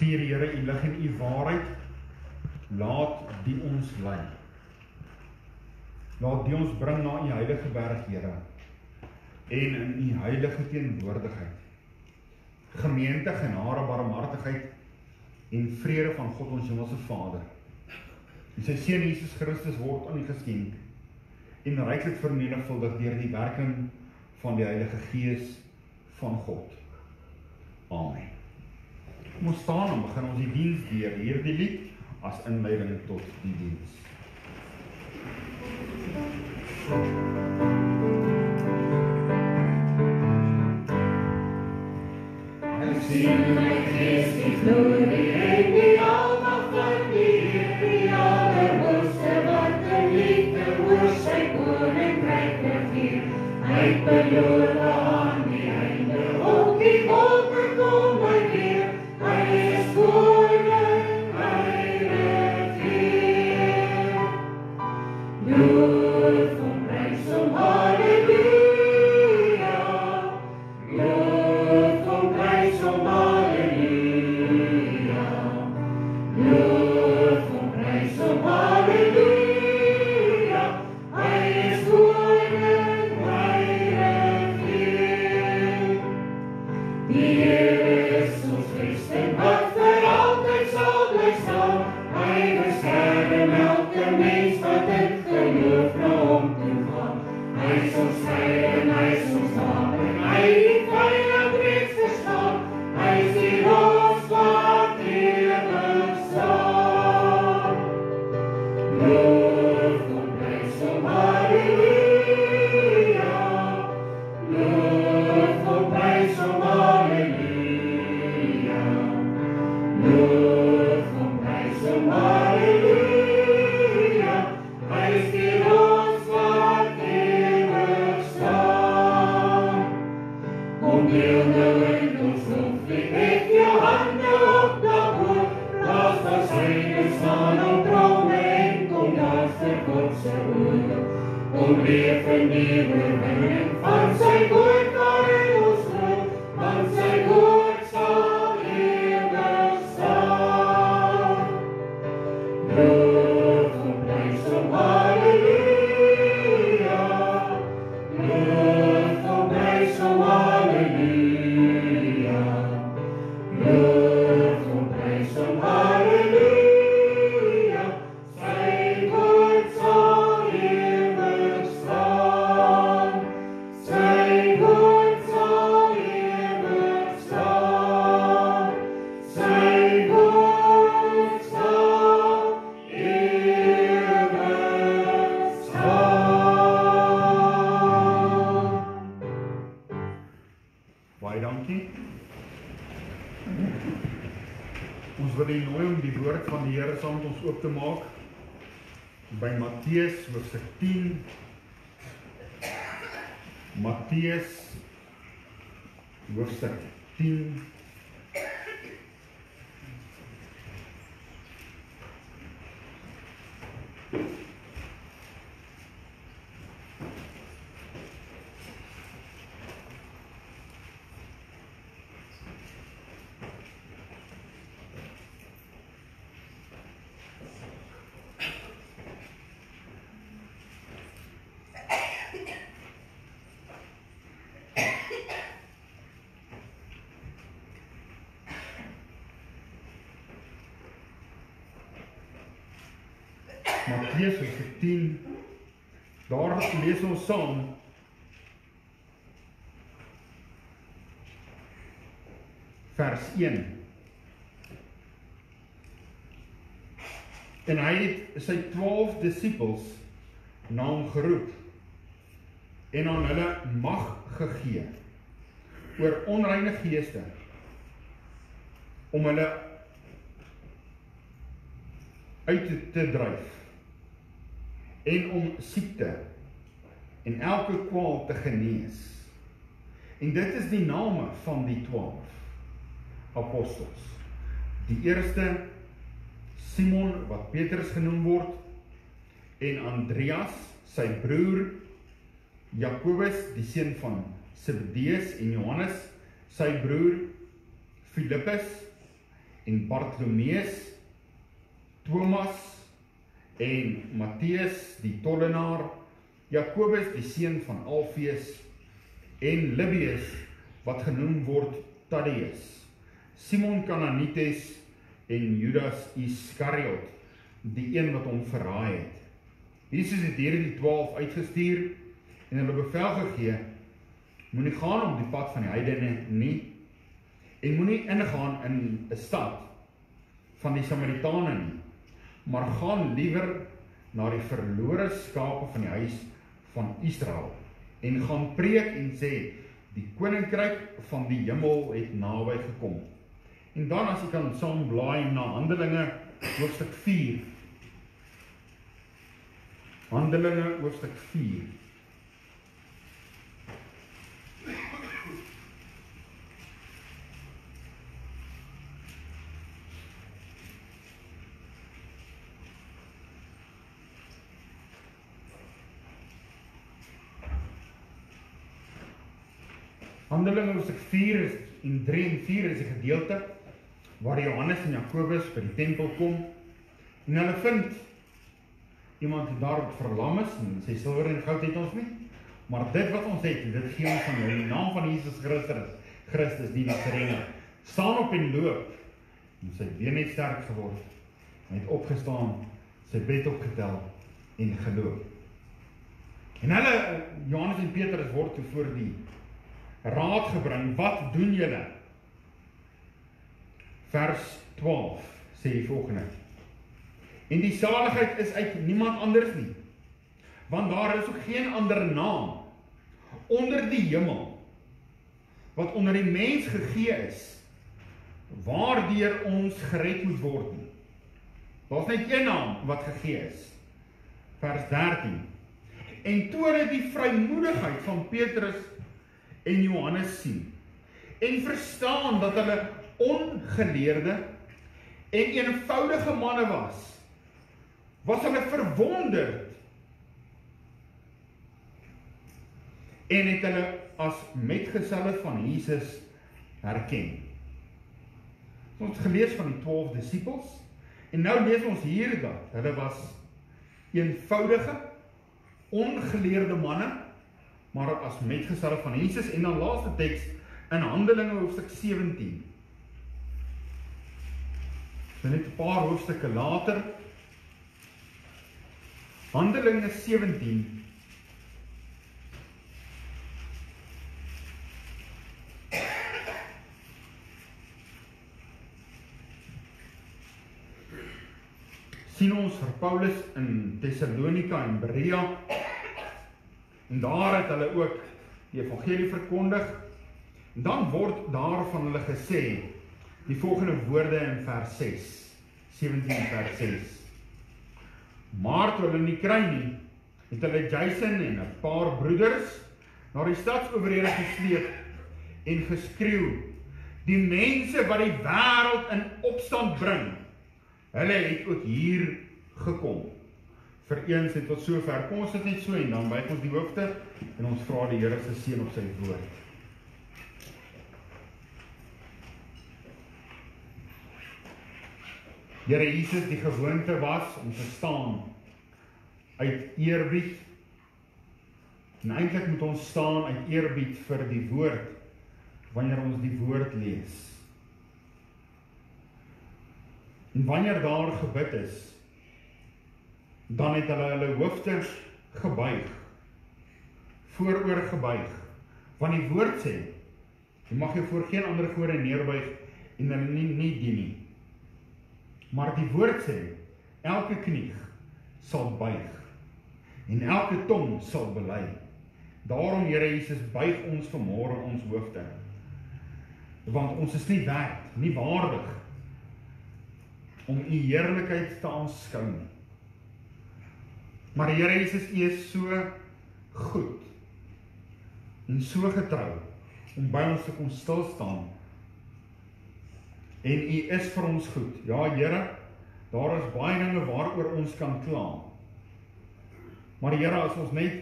Stuur Here U lig en U waarheid, laat die ons lei. Laat die ons bring na U heilige berg, Here, en in U heilige teenwoordigheid. Gemeente, genade, barmhartigheid en vrede van God ons hemelse Vader. En sy Seun Jesus Christus word aan U geskenk en ryklik vermenigvuldig deur die werking van die Heilige Gees van God. Amen. Kom ons staan en begin ons die diens deur hierdie lied as inleiding tot die diens. Sien my Gees die glorie en die almag van die Heer, die Allerhoogste wat in liefde oor sy koninkryk regeer. Hy het beloof aan die einde, op die wolke kom hy weer. Hy is koning, hy regeer. Loof hom, prys hom, halleluja. Loof hom, prys hom, halleluja. Loof hom, prys hom, halleluja. Hy is koning, hy regeer. Die Here is ons vesting wat vir altyd sal bly staan. Hy beskerm elke mens wat in geloof na hom toe gaan. Hy is ons heil en hy is ons naam en hy die vyand reeds verstaan. Hy is die rots wat ewig staan. Loof hom, prys hom, halleluja. Loof hom, prys hom, halleluja. Loof hom, prys hom, halleluja. Hy is die rots wat ewig staan. Kom deel nou in ons loflied, met jou hande op daarvoor. Blaas van syne staan op trome en kom dans vir God se oorlog. Kom leef in die oorwinning van sy woord waarin ons glo, want sy woord sal ewig staan. Loof hom, prys hom, halleluja. Loof hom, prys hom, halleluja. Loof hom, prys hom, halleluja. Sy woord sal ewig staan. Sy woord sal ewig staan. Sy woord sal ewig staan. Baie dankie. Ons wil U nooi om die woord van die Here saam met ons oop te maak by Matteus hoofstuk 10. Matteus hoofstuk 10. Matteus hoofstuk 10. Daar lees ons saam vers 1. En hy het sy 12 disippels na hom geroep en aan hulle mag gegee oor onreine geeste om hulle uit te dryf en om siekte en elke kwaal te genees. En dit is die name van die 12 apostels. Die eerste, Simon, wat Petrus genoem word, en Andreas, sy broer, Jakobus, die seun van Zebedeus, en Johannes, sy broer, Philippus, en Bartolomeus, Thomas en Matteus die tollenaar, Jakobus die seun van Alfeus en Lebbeus wat genoem word Thaddeus, Simon Kananites en Judas Iskariot, die een wat hom verraai het. Jesus het hierdie 12 uitgestuur en hulle bevel gegee, moenie gaan op die pad van die heidene nie, en moenie ingaan in 'n stad van die Samaritane nie, maar gaan liewer na die verlore skape van die huis van Israel, en gaan preek en sê, die koninkryk van die hemel het naby gekom. En dan as jy kan saam blaai na Handelinge hoofstuk 4. Handelinge hoofstuk 4. Handelinge hoofstuk 4 en 3 en 4 is 'n gedeelte waar Johannes en Jakobus by die tempel kom en hulle vind iemand daar verlam is en sê silwer en goud het ons nie, maar dit wat ons het, dit gee ons van jou, in die naam van Jesus Christus die Nasarener, staan op en loop, en sy been het sterk geword, hy het opgestaan, sy bed opgetel en geloop. En hulle, Johannes en Petrus word toe voor die raad gebring, wat doen julle? Vers 12 sê die volgende, en die saligheid is uit niemand anders nie, want daar is ook geen ander naam onder die hemel, wat onder die mens gegee is, waardeur ons gered moet word nie. Daar is net een naam wat gegee is. Vers 13, en toe hulle die vrymoedigheid van Petrus en Johannes sien, en verstaan dat hulle ongeleerde en eenvoudige manne was hulle verwonderd, en het hulle as metgeselle van Jesus herken. Ons het gelees van die 12 disippels, en nou lees ons hier dat hulle was eenvoudige, ongeleerde manne, maar as metgeselle van Jesus, en dan laaste teks in Handelinge hoofstuk 17. So net 'n paar hoofstukke later, Handelinge 17, sien ons vir Paulus in Thessalonika en Berea, en daar het hulle ook die evangelie verkondig, en dan word daar van hulle gesê, die volgende woorde in vers 6, 17 vers 6, maar toe hulle nie kry nie, het hulle Jason en 'n paar broeders na die stadsowerhede gesleep en geskreeu, die mense wat die wêreld in opstand bring, hulle het ook hier gekom. Vereens het tot sover, kom ons dit net so en dan buig ons die hoofde en ons vra die Here se seën op sy woord. Here Jesus, die gewoonte was om te staan uit eerbied, en eintlik moet ons staan uit eerbied vir die woord, wanneer ons die woord lees. En wanneer daar gebid is, dan het hulle hoofde gebuig, vooroor gebuig, want die woord sê, jy mag jou voor geen ander gode neerbuig en hulle nie dien nie. Maar die woord sê, elke knie sal buig en elke tong sal bely. Daarom, Here Jesus, buig ons vanmôre ons hoofde, want ons is nie werd, nie waardig om u heerlikheid te aanskou nie. Maar Here Jesus, u is so goed en so getrou om by ons te kom stil staan. En u is vir ons goed. Ja, Here, daar is baie dinge waaroor ons kan kla. Maar Here, as ons net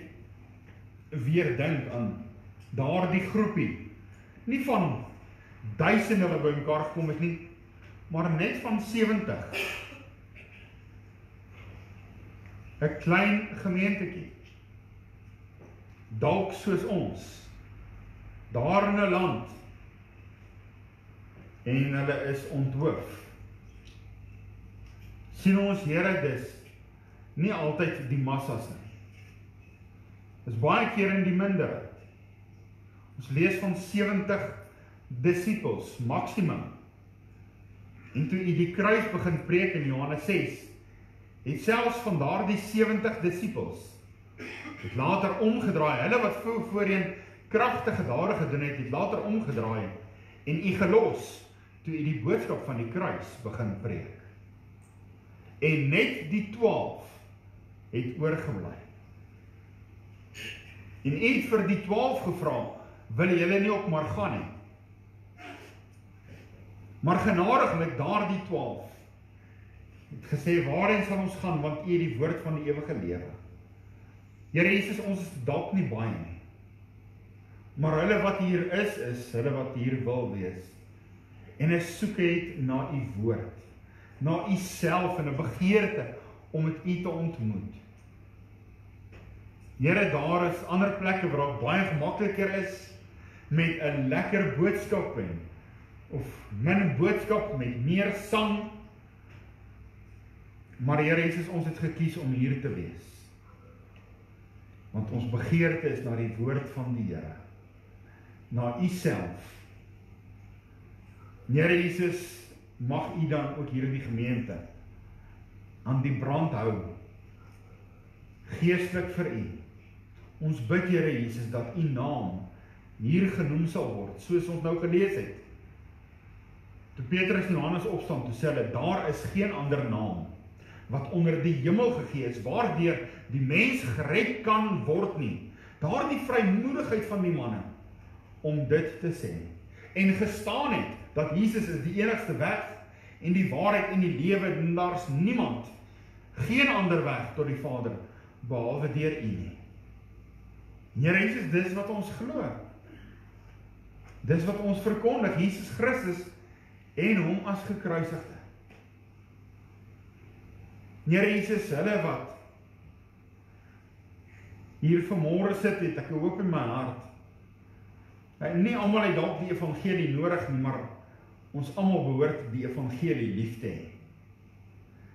weer dink aan daardie groepie, nie van duisende wat by mekaar gekom het nie, maar net van 70. 'n klein gemeentetjie, dalk soos ons, daar in 'n land, en hulle is onthoof. Sien ons Here dus nie altyd die massas nie. Dis baie keer in die minderheid. Ons lees van 70 disippels, maksimum. En toe hy die kruis begin preek in Johannes 6, het selfs van daardie 70 disippels, het later omgedraai, hulle wat voorheen kragtige dade gedoen het, het later omgedraai, en hy gelos, toe hy die boodskap van die kruis begin preek. En net die 12 het oorgebly. En hy het vir die 12 gevra, wil julle nie ook maar gaan nie? Maar genadiglik daardie 12 het gesê, waarheen sal ons gaan, want U het die woord van die ewige lewe. Here Jesus, ons is dalk nie baie nie, maar hulle wat hier is hulle wat hier wil wees. En 'n soeke het na U woord, na U self, en 'n begeerte om met U te ontmoet. Here, daar is ander plekke waar dit baie gemakliker is met 'n lekker boodskap of min boodskap met meer sang. Maar Here Jesus, ons het gekies om hier te wees. Want ons begeerte is na die woord van die Here, na U self. Here Jesus, mag U dan ook hier in die gemeente aan die brand hou, geestelik vir U. Ons bid, Here Jesus, dat U naam hier genoem sal word, soos ons nou gelees het. Toe Petrus en Johannes opstaan, toe sê hulle, daar is geen ander naam wat onder die hemel gegee is, waardeur die mens gered kan word nie. Daar die vrymoedigheid van die manne, om dit te sê, en gestaan het, dat Jesus is die enigste weg, en die waarheid en die lewe, en daar's niemand, geen ander weg tot die Vader, behalwe deur U nie. Here Jesus, dis wat ons glo. Dis wat ons verkondig, Jesus Christus, en hom as gekruisigde. Here Jesus, hulle wat hier vanmôre sit, het ek hoop in my hart, nie almal het dalk die evangelie nodig nie, maar ons almal behoort die evangelie lief te hê.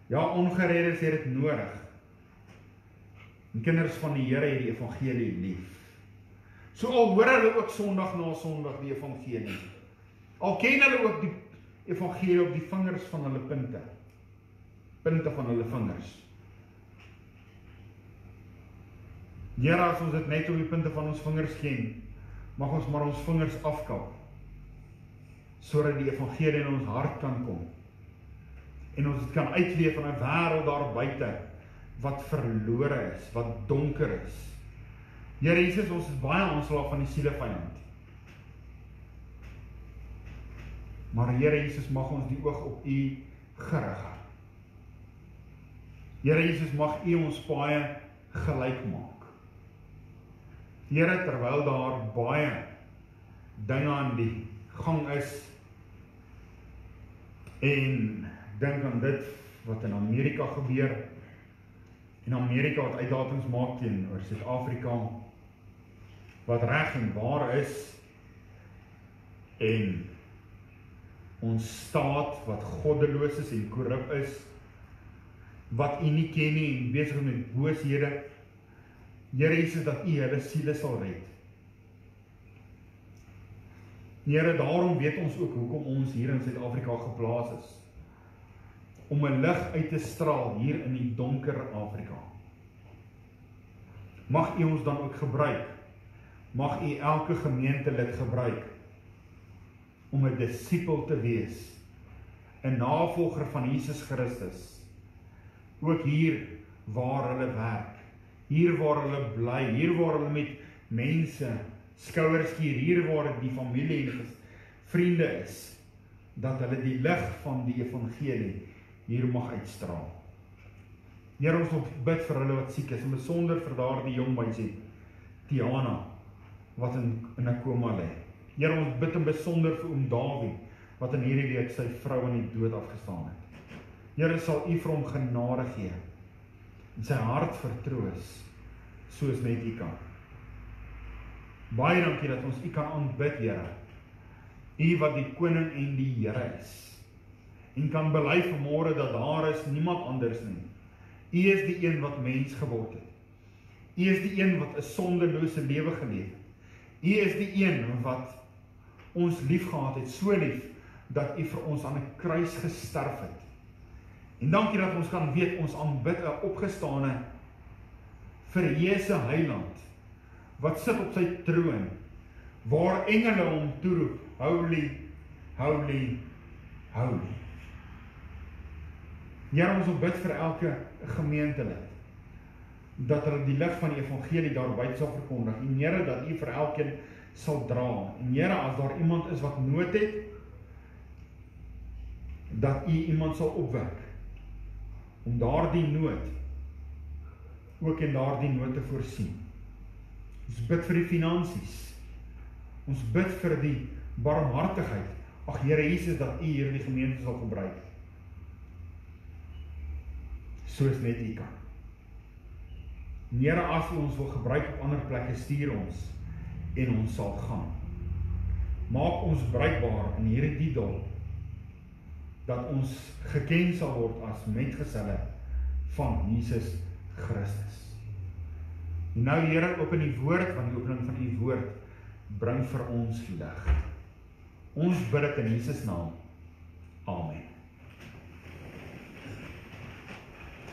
Ja, ongereddes het dit nodig. En kinders van die Here het die evangelie lief. So al hoor hulle ook Sondag na Sondag die evangelie. Al ken hulle ook die evangelie op die vingers van hulle punte van hulle vingers. Here, as ons dit net op die punte van ons vingers ken, mag ons maar ons vingers afkap, sodat die evangelie in ons hart kan kom. En ons het kan uitleef van 'n wêreld daar buite, wat verlore is, wat donker is. Here Jesus, ons is baie aanslaaf van die sielevyand. Maar Here Jesus, mag ons die oog op U gerig hou. Here Jesus, mag U ons baie gelyk maak. Here, terwyl daar baie dinge aan die gang is, en dink aan dit wat in Amerika gebeur, en Amerika wat uitlatings maak teenoor Suid-Afrika, wat reg en waar is, en ons staat wat goddeloos is en korrup is, wat U nie ken nie en besig met booshede. Here Jesus, dat U hulle siele sal red. Here, daarom weet ons ook hoekom ons hier in Suid-Afrika geplaas is. Om 'n lig uit te straal hier in die donker Afrika. Mag U ons dan ook gebruik. Mag U elke gemeentelid gebruik om 'n disipel te wees, 'n navolger van Jesus Christus. Ook hier waar hulle werk, hier waar hulle bly, hier waar hulle met mense skouers skier, hier waar die familie en vriende is, dat hulle die lig van die evangelie hier mag uitstraal. Here, ons wil bid vir hulle wat siek is, en besonder vir daardie jong meisie, Tiana, wat in 'n koma lê. Here, ons bid en besonder vir oom Dawie, wat in hierdie week sy vrou in die dood afgestaan het. Here, sal U vir hom genade gee en sy hart vertroos, soos net U kan. Baie dankie dat ons U kan aanbid, Here. U wat die koning en die Here is. En kan bely vanmôre dat daar is niemand anders nie. U is die een wat mens geword het. U is die een wat 'n sondelose lewe geleef het. U is die een wat ons lief gehad het, so lief, dat U vir ons aan 'n kruis gesterf het. En dankie dat ons kan weet, ons aanbid 'n opgestane, verheerse heiland, wat sit op sy troon, waar engele hom toeroep, holy, holy, holy. Here, ons wil bid vir elke gemeentelid, dat hulle die lig van die evangelie daar buite sal verkondig, en Here, dat U vir elkeen sal dra, en Here, as daar iemand is wat nood het, dat U iemand sal opwek, om daardie nood, ook in daardie nood te voorsien. Ons bid vir die finansies, ons bid vir die barmhartigheid, ag Here Jesus, dat U hierdie gemeente sal gebruik, soos net U kan. Here, as U ons wil gebruik op ander plekke, stuur ons, en ons sal gaan. Maak ons bruikbaar in hierdie dorp, dat ons geken sal word as metgeselle van Jesus Christus. En nou, Here, open die woord, want die opening van U woord bring vir ons lig. Ons bid dit in Jesus naam. Amen.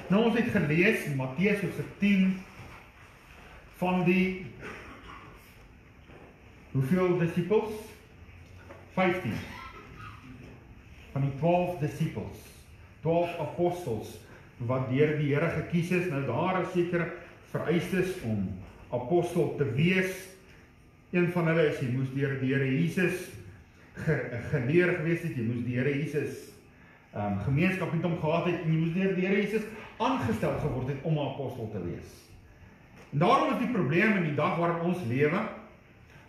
Nou, ons het gelees in Matteus hoofstuk 10 van die hoeveel disippels? 15. Van die 12 disippels, 12 apostels, wat deur die Here gekies is. Nou, daar is sekere vereistes om apostel te wees. Een van hulle is, jy moes deur die Here Jesus geleer gewees het, jy moes die Here Jesus gemeenskap met hom gehad het, en jy moes deur die Here Jesus aangestel geword het om 'n apostel te wees. En daarom is die probleem in die dag waarin ons lewe,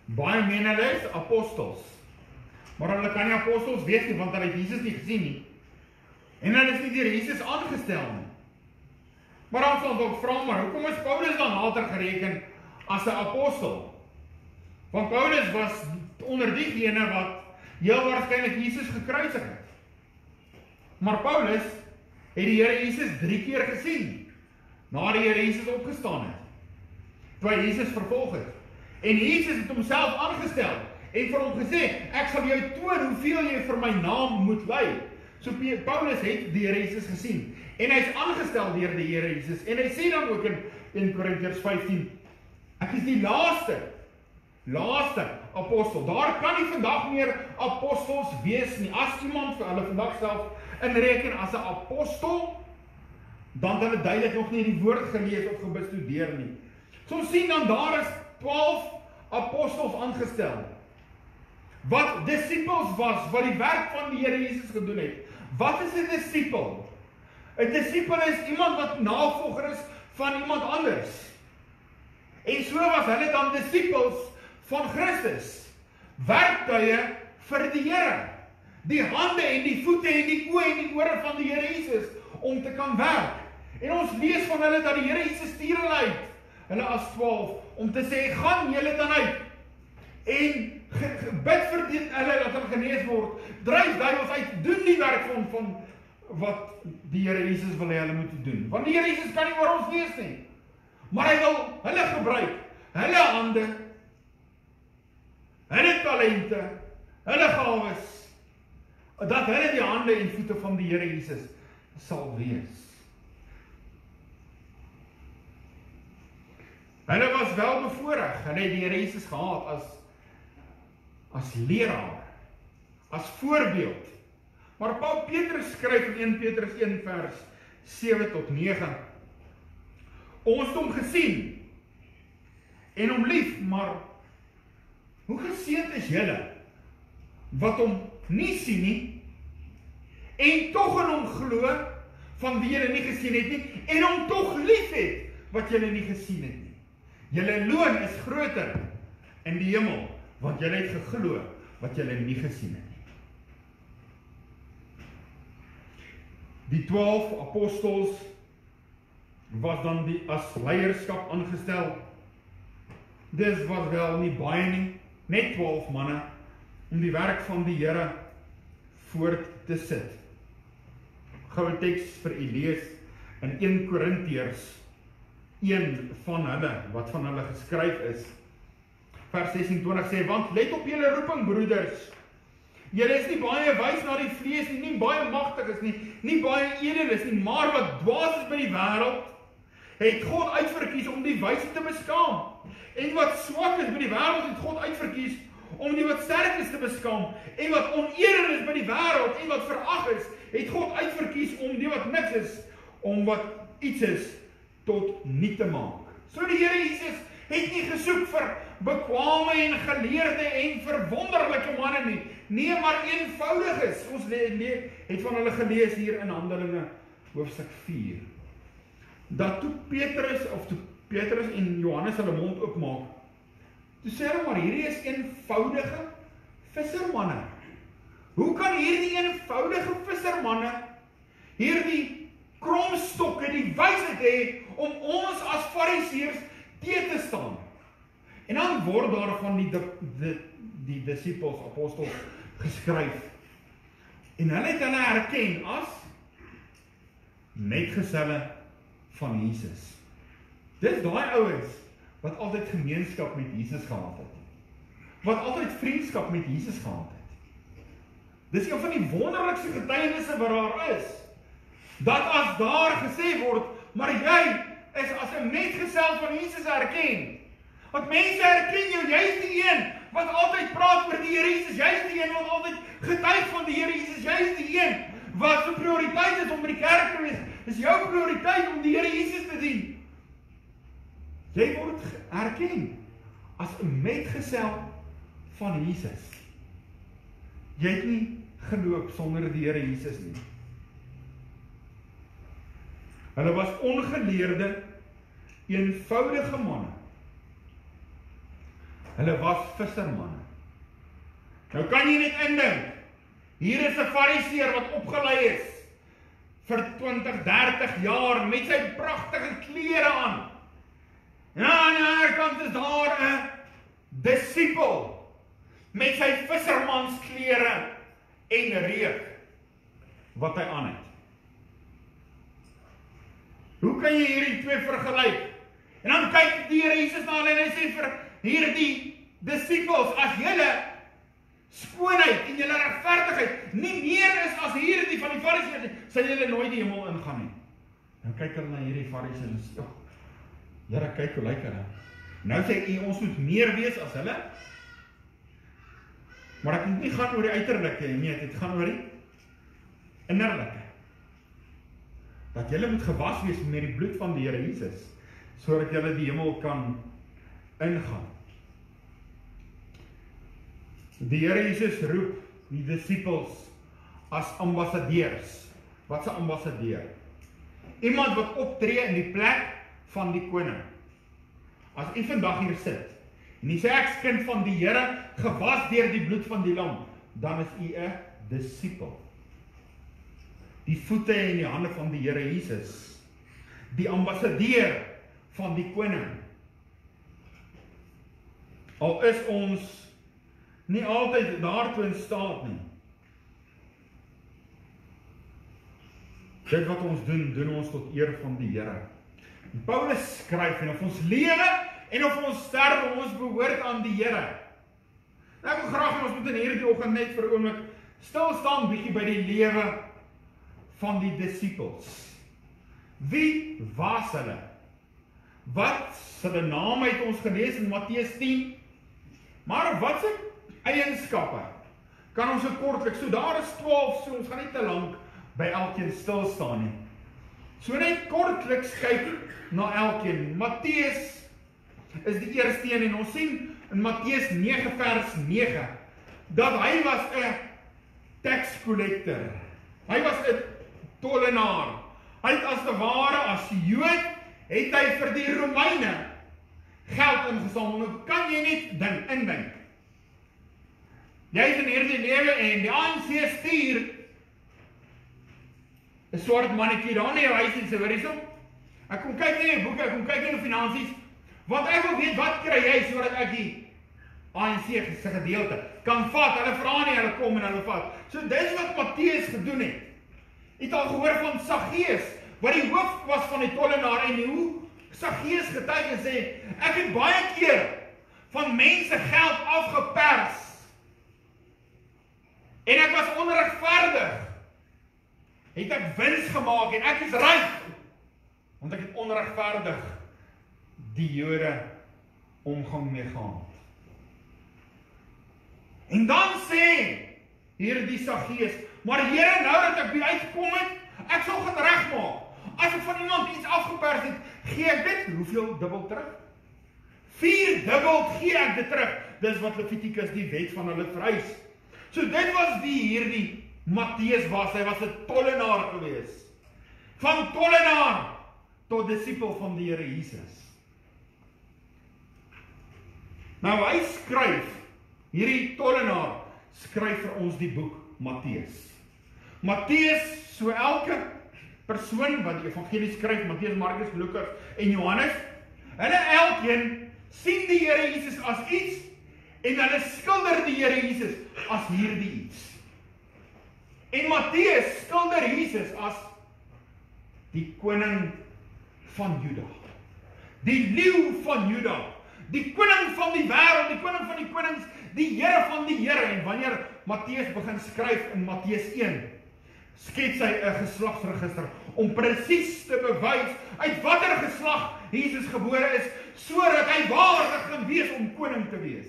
baie meen hulle is apostels, maar hulle kan nie apostels wees nie, want hulle het Jesus nie gesien nie, en hulle is nie deur Jesus aangestel nie. Maar dan sal ons ook vra, maar hoekom is Paulus dan later gereken as 'n apostel? Want Paulus was onder diegene wat heel waarskynlik Jesus gekruisig het. Maar Paulus het die Here Jesus 3 keer gesien, na die Here Jesus opgestaan het, toe hy Jesus vervolg het. En Jesus het homself aangestel, en vir hom gesê, ek sal jou toon hoeveel jy vir my naam moet ly. So Paulus het die Here Jesus gesien, en hy is aangestel deur die Here Jesus, en hy sê dan ook in Korintiërs 15, ek is die laaste apostel. Daar kan nie vandag meer apostels wees nie. As iemand vir hulle vandag self inreken as 'n apostel, dan het hulle duidelik nog nie die woord gelees of gebestudeer nie. So ons sien dan daar is 12 apostels aangestel, wat disippels was, wat die werk van die Here Jesus gedoen het. Wat is 'n disipel? 'n Disipel is iemand wat navolger is van iemand anders. En so was hulle dan disipels van Christus, werktuie vir die Here, die hande en die voete en die oë en die ore van die Here Jesus, om te kan werk. En ons lees van hulle dat die Here Jesus stuur hulle uit, hulle as 12, om te sê, gaan julle dan uit, en bid vir hulle dat hulle genees word, dryf duiwels uit, doen die werk van wat die Here Jesus wil hê hulle moet doen. Want die Here Jesus kan nie oor ons wees nie, maar hy wil hulle gebruik, hulle hande, hulle talente, hulle gawes, dat hulle die hande en voete van die Here Jesus sal wees. Hulle was wel bevoorreg, hulle het die Here Jesus gehad as leraar, as voorbeeld. Maar Paul Petrus skryf in 1 Petrus 1 vers 7 tot 9, ons het hom gesien, en hom lief, maar hoe geseënd is julle, wat hom nie sien nie, en tog in hom glo, van wie julle nie gesien het nie, en hom tog lief het, wat julle nie gesien het nie. Julle loon is groter in die hemel, want julle het geglo, wat julle nie gesien het nie. Die 12 apostels was dan as leierskap aangestel. Dis was wel nie baie nie, net 12 manne, om die werk van die Here voort te sit. Goue teks vir u lees in 1 Korintiërs, een van hulle, wat van hulle geskryf is. Vers 26 sê, want let op julle roeping, broeders. Julle is nie baie wys na die vlees nie, nie baie magtig is nie, nie baie edel is nie, maar wat dwaas is by die wêreld, het God uitverkies om die wyse te beskaam. En wat swak is by die wêreld, het God uitverkies om die wat sterk is te beskaam. En wat onedel is by die wêreld, en wat verag is, het God uitverkies om die wat niks is, om wat iets is, tot niet te maak. So die Here Jesus het nie gesoek vir bekwame en geleerde en verwonderlike manne nie. Nee, maar eenvoudiges. Ons het van hulle gelees hier in Handelinge hoofstuk 4. Dat toe Petrus en Johannes hulle mond oopmaak, toe sê hulle maar, hierdie is eenvoudige vissermanne. Hoe kan hierdie eenvoudige vissermanne hierdie kromstokke die wysheid hê om ons as fariseërs teen te staan? En dan word daarvan die disciples, apostels geskryf. En hulle het hulle herken as metgeselle van Jesus. Dis daai ouens wat altyd gemeenskap met Jesus gehad het. Wat altyd vriendskap met Jesus gehad het. Dis een van die wonderlikste getuienisse wat daar is. Dat as daar gesê word, maar jy is as 'n metgesel van Jesus herken. Want mense herken jou, jy is die een wat altyd praat oor die Here Jesus, jy is die een wat altyd getuig van die Here Jesus, jy is die een wat se prioriteit is om by die kerk te wees. Dis jou prioriteit om die Here Jesus te dien. Jy word herken as 'n metgesel van Jesus. Jy het nie geloop sonder die Here Jesus nie. Hulle was ongeleerde, eenvoudige manne. Hulle was vissermanne. Nou kan jy net indink, hier is 'n fariseer wat opgelei is vir 20, 30 jaar met sy pragtige klere aan. En aan die ander kant is daar 'n disipel met sy vissermansklere en reuk wat hy aan het. Hoe kan jy hierdie twee vergelyk? En dan kyk die Here Jesus na hulle en hy sê vir hierdie disipels, as julle skoonheid en julle regverdigheid nie meer is as hierdie van die fariseërs, sal julle nooit die hemel ingaan nie. Nou kyk hulle na hierdie fariseërs en sê, Here, kyk hoe lyk hulle. Nou sê hy, ons moet meer wees as hulle. Maar dit moet nie gaan oor die uiterlike nie, dit gaan oor die innerlike. Dat julle moet gewas wees met die bloed van die Here Jesus, sodat julle die hemel kan ingaan. Die Here Jesus roep die disipels as ambassadeurs. Wat is 'n ambassadeur? Iemand wat optree in die plek van die koning. As u vandag hier sit, en u sê ek is kind van die Here, gewas deur die bloed van die lam, dan is u 'n disipel. Die voete en die hande van die Here Jesus, die ambassadeur van die koning. Al is ons nie altyd daartoe in staat nie. Dit wat ons doen ons tot eer van die Here. Paulus skryf, en of ons lewe en of ons sterwe, ons behoort aan die Here. Nou, ek wil graag ons moet in hierdie oggend net vir 'n oomblik stil staan bietjie by die lewe van die disipels. Wie was hulle? Wat hulle name het ons gelees in Matteus 10? Maar wat se eienskappe kan ons so kortliks, so daar is 12, so ons gaan nie te lank by elkeen stil staan nie. So net kortliks kyk na elkeen. Matteus is die eerste een en ons sien in Matteus 9 vers 9 dat hy was 'n tax collector. Hy was 'n tollenaar. Hy het as te ware as Jood het hy vir die Romeine geld ingesamel. Nou kan jy net indink. Jy is in hierdie lewe en die ANC stuur 'n swart mannetjie daar in jou huis en sê, hoor hierso, ek kom kyk in jou boeke, ek kom kyk in jou finansies, want ek wil weet, wat kry jy, sodat ek die ANC se gedeelte kan vat, hulle vra nie, hulle kom en hulle vat. So dis wat Matteus gedoen het. Jy het al gehoor van Saggeus, wat die hoof was van die tollenaar, en hoe Saggeus getuig en sê, ek het baie keer van mense geld afgepers, en ek was onregverdig, het ek wins gemaak, en ek is ryk, want ek het onregverdig die Jode omgang mee gehad. En dan sê hierdie Saggeus, maar Here, nou dat ek by uitgekom het, ek sal gaan regmaak. As ek van iemand iets afgepers het, gee ek dit, hoeveel dubbel terug? 4 dubbel gee ek dit terug. Dis wat Levitikus die wet van hulle vereis. So dit was wie hierdie Matteus was, hy was 'n tollenaar gewees. Van tollenaar tot disipel van die Here Jesus. Nou hy skryf, hierdie tollenaar skryf vir ons die boek Matteus. Matteus, so elke persoon wat die evangelie skryf, Matteus, Markus, Lukas en Johannes, hulle elkeen sien die Here Jesus as iets, en hulle skilder die Here Jesus as hierdie iets. En Matteus skilder Jesus as die koning van Juda, die leeu van Juda, die koning van die wêreld, die koning van die konings, die Here van die Here. En wanneer Matteus begin skryf in Matteus 1, skets hy 'n geslagsregister om presies te bewys uit watter geslag Jesus gebore is, sodat hy waardig kan wees om koning te wees.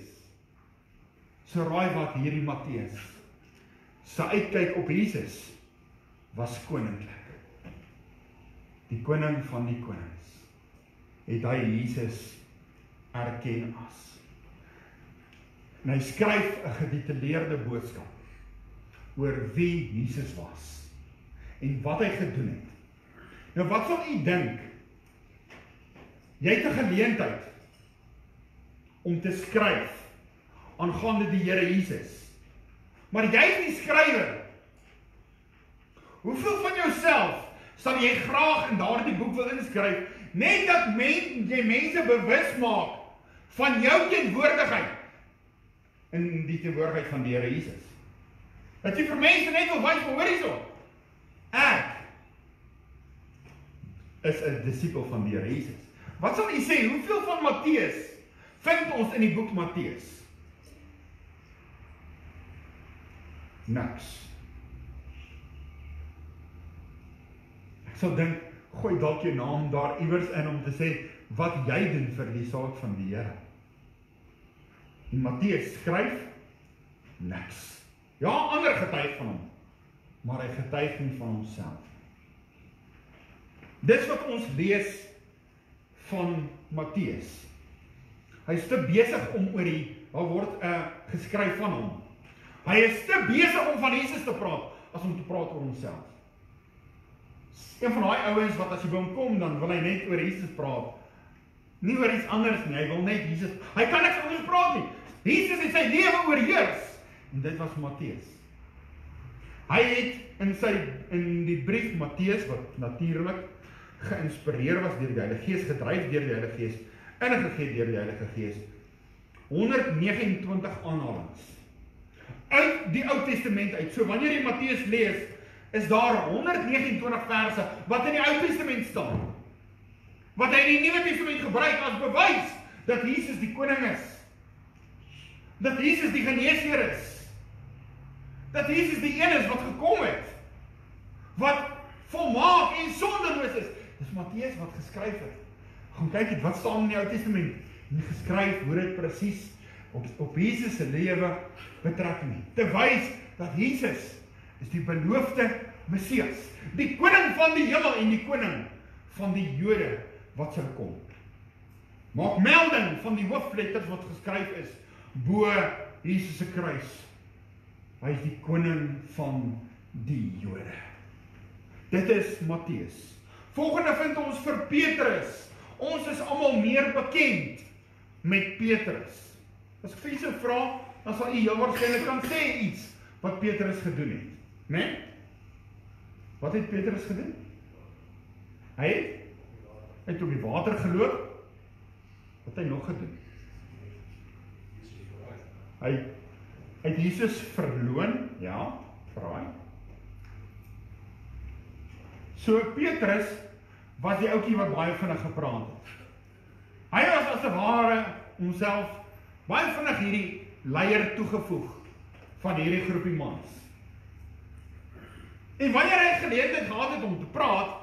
So raai wat hierdie Matteus, sy uitkyk op Jesus was koninklik. Die koning van die konings, het hy Jesus erken as. En hy skryf 'n gedetailleerde boodskap oor wie Jesus was en wat hy gedoen het. Nou wat sal u dink? Jy het 'n geleentheid om te skryf aangaande die Here Jesus, maar jy is die skrywer. Hoeveel van jouself sal jy graag in daardie boek wil inskryf, net dat jy mense bewus maak van jou teenwoordigheid in die teenwoordigheid van die Here Jesus? Dat jy vir mense net wil wys, hoor hierso, ek is 'n disipel van die Here Jesus. Wat sal jy sê, hoeveel van Matteus vind ons in die boek Matteus? Niks. Ek sal dink, gooi dalk jou naam daar iewers in om te sê, wat jy doen vir die saak van die Here. En Matteus skryf niks. Ja, ander getuig van hom, maar hy getuig nie van homself. Dis wat ons lees van Matteus. Hy is te besig om oor daar word geskryf van hom. Hy is te besig om van Jesus te praat, as om te praat oor homself. Een van daai ouens wat as jy by hom kom, dan wil hy net oor Jesus praat. Nie oor iets anders nie, hy wil net Jesus. Hy kan niks anders praat nie. Jesus het sy lewe oorheers. En dit was Matteus. Hy het in die brief Matteus, wat natuurlik geïnspireer was deur die Heilige Gees, gedryf deur die Heilige Gees, ingegee deur die Heilige Gees, 129 aanhalings uit die Ou Testament uit. So wanneer jy Matteus lees, is daar 129 verse wat in die Ou Testament staan, wat hy in die Nuwe Testament gebruik as bewys dat Jesus die koning is, dat Jesus die geneesheer is, dat Jesus die een is wat gekom het, wat volmaak en sondeloos is. Dis Matteus wat geskryf het. Gaan kyk het, wat staan in die Ou Testament, en geskryf hoe dit presies op Jesus se lewe betrekking het, te wys dat Jesus is die beloofde Messias, die koning van die hemel en die koning van die Jode wat sal kom. Maak melding van die hoofletters wat geskryf is bo Jesus se kruis. Hy is die koning van die Jode. Dit is Matteus. Volgende vind ons vir Petrus. Ons is almal meer bekend met Petrus. As ek vir julle vra, dan sal u heel waarskynlik kan sê iets wat Petrus gedoen het, né? Wat het Petrus gedoen? Hy het op die water geloop. Wat het hy nog gedoen? Hy het Jesus verloon, ja, verraai. So Petrus was die ouetjie wat baie vinnig gepraat het. Hy was as 'n ware homself baie vinnig hierdie leier toegevoeg van hierdie groepie mans. En wanneer hy geleentheid gehad het om te praat,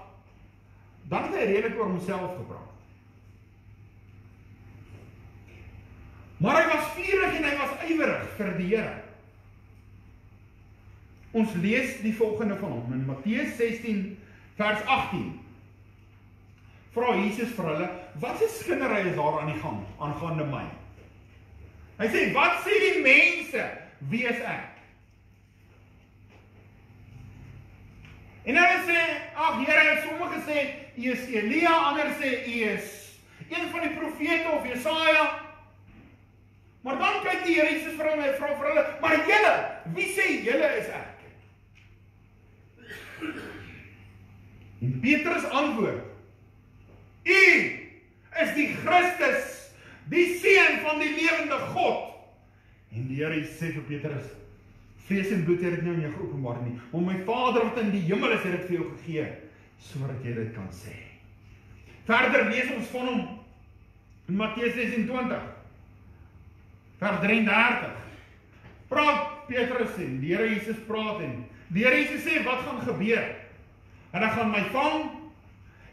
dan het hy redelik oor homself gepraat. Maar hy was vurig en hy was ywerig vir die Here. Ons lees die volgende van hom in Matteus 16 vers 18. Vra Jesus vir hulle, wat 'n skindery is daar aan die gang, aangaande my? Hy sê, wat sê die mense, wie is ek? En hulle sê, ag Here, sommige sê, u is Elia, ander sê, u is een van die profete of Jesaja. Maar dan kyk die Here Jesus vir hulle en vra vir hulle, maar julle, wie sê julle is ek? En Petrus antwoord, u is die Christus, die seun van die lewende God. En die Here sê vir Petrus, vlees en bloed het dit nie aan jou geopenbaar nie, maar my Vader wat in die hemel is, het dit vir jou gegee, sodat jy dit kan sê. Verder lees ons van hom in Matteus 26, vers 33. Praat Petrus en die Here Jesus praat en die Here Jesus sê, wat gaan gebeur? Hulle gaan my vang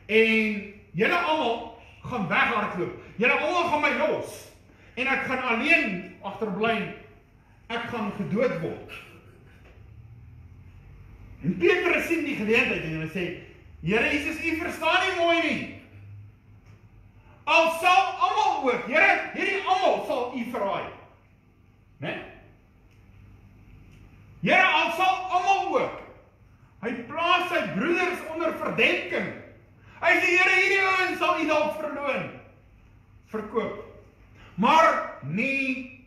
en julle almal gaan weghardloop. Julle almal gaan my los en ek gaan alleen agterbly. Ek gaan gedood word. En Petrus sien die geleentheid en hy sê, Here Jesus, u verstaan nie mooi nie. Al sal almal ook, Here, hierdie almal sal u verraai. Né? Here, al sal almal ook. Hy plaas sy broeders onder verdenking. Hy sê, Here, hierdie ouens sal u dalk verloon, verkoop. Maar nie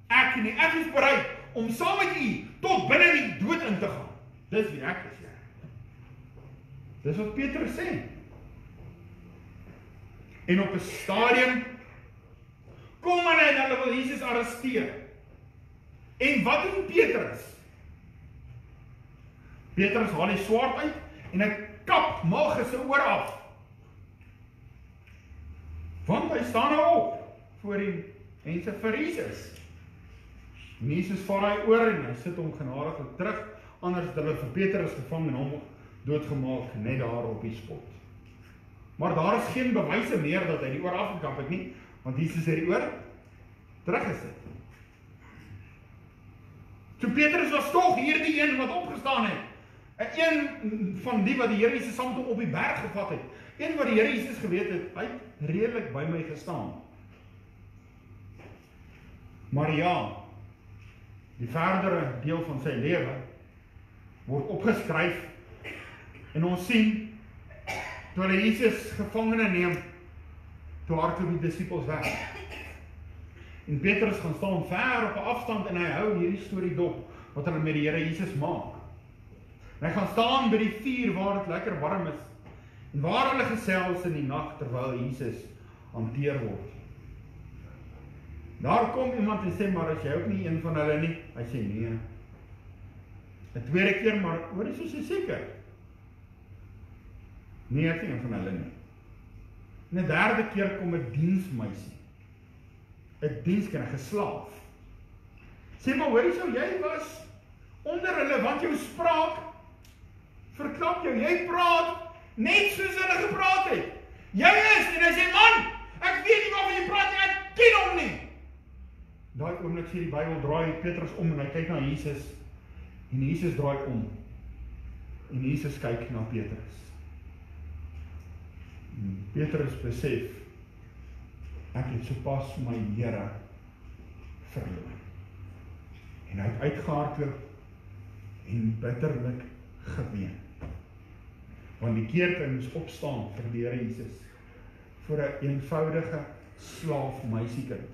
ek nie. Ek is bereid om saam met u tot binne die dood in te gaan. Dis wie ek is, Here. Dis wat Petrus sê. En op 'n stadium kom hulle en hulle wil Jesus arresteer. En wat doen Petrus? Petrus haal die swaard uit en hy kap Malchus se oor af. Want hy staan nou op voor die mense vir Jesus. En Jesus vaar hy oor en hy sit hom genadig terug, anders het hulle vir Petrus gevang en hom doodgemaak net daar op die spot. Maar daar is geen bewyse meer dat hy die oor afgekap het nie, want Jesus het die oor teruggesit. So Petrus was tog hierdie een wat opgestaan het. Een van die wat die Here Jesus saam met hom op die berg gevat het. Een wat die Here Jesus geweet het, hy het redelik by my gestaan. Maar ja, die verdere deel van sy lewe word opgeskryf en ons sien, toe hulle Jesus gevangene neem, toe hardloop die disippels weg. En Petrus gaan staan ver op 'n afstand en hy hou hierdie storie dop, wat hulle met die Here Jesus maak. En hy gaan staan by die vuur waar dit lekker warm is, en waar hulle gesels in die nag terwyl Jesus hanteer word. Daar kom iemand en sê, maar as jy ook nie een van hulle nie? Hy sê, nee. 'n tweede keer, maar hoor jy so seker? Nee, ek is nie een van hulle nie. En 'n derde keer kom 'n diensmeisie. 'n diensknegt, 'n slaaf. Sê maar, hoor jy so, jy was onder hulle, want jou spraak verklap jou, jy praat net soos hulle gepraat het. Jy is, en hy sê, man, ek weet nie waarvan jy praat nie, ek ken hom nie. Daai oomblik sê die Bybel, draai Petrus om en hy kyk na Jesus, en Jesus draai om, en Jesus kyk na Petrus. En Petrus besef, ek het sopas my Here verloor. En hy het uitgehardloop en bitterlik geween. Want die keertyd moes opstaan vir die Here Jesus, vir 'n eenvoudige slaaf meisiekind,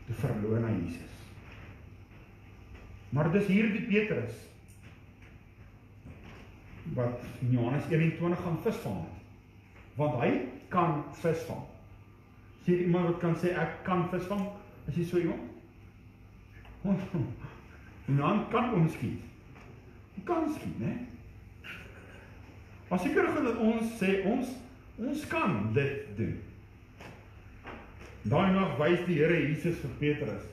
te verloon aan Jesus. Maar dis hier die Petrus, wat in Johannes 21 gaan visvang het. Want hy kan visvang. Is hier iemand wat kan sê, ek kan visvang? Is jy so iemand? En dan kan ons skiet. Jy kan skiet, né? Maar seker dat ons sê, ons kan dit doen. Daai nag wys die Here Jesus vir Petrus,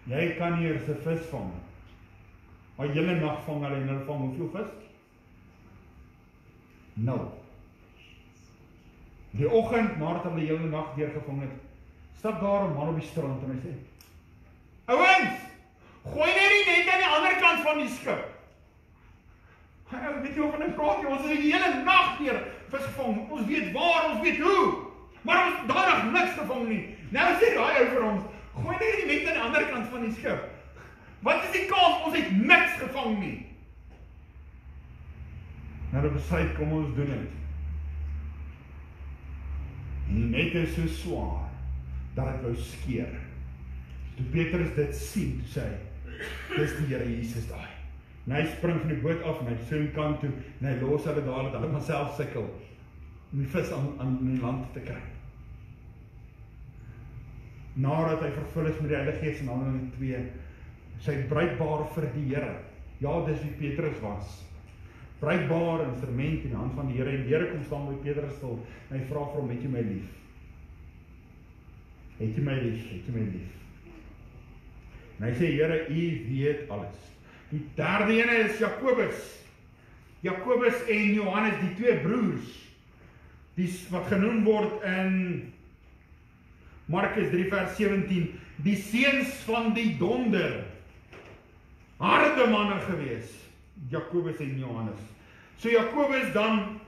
jy kan nie eers 'n vis vang. Maar hele nag vang hulle en hulle vang hoeveel vis? 0. Die oggend, nadat hulle die hele nag deurgevang het, stap daar 'n man op die strand en hy sê, ouens, gooi net die net aan die ander kant van die skip. Ek weet nie of ek praat nie, ons het die hele nag deur vis gevang, ons weet waar, ons weet hoe, maar ons daar nog niks gevang nie. Nou sê daai ou vir ons, gooi net die net aan die ander kant van die skip. Wat is die kans, ons het niks gevang nie. Nou die besluit, kom ons doen het. En die net is so swaar, dat het wou skeer. Toe Petrus dit sien, toe sê hy, dis die Here Jesus daai. En hy spring van die boot af, en hy swem kant toe, en hy los hulle daar, dat hulle maar self sukkel, om die vis aan die land te kry. Nadat hy vervul is met die Heilige Gees in Handelinge 2, sy bruikbaar vir die Here. Ja, dis wie Petrus was. Bruikbaar instrument in die hand van die Here, en die Here kom staan by Petrus stil, en hy vra vir hom, het jy my lief? Het jy my lief? Het jy my lief? En hy sê, Here, u weet alles. Die derde ene is Jakobus. Jakobus en Johannes, die twee broers, die wat genoem word in Markus 3 vers 17, die seuns van die donder, harde manne gewees, Jakobus en Johannes. So Jakobus dan,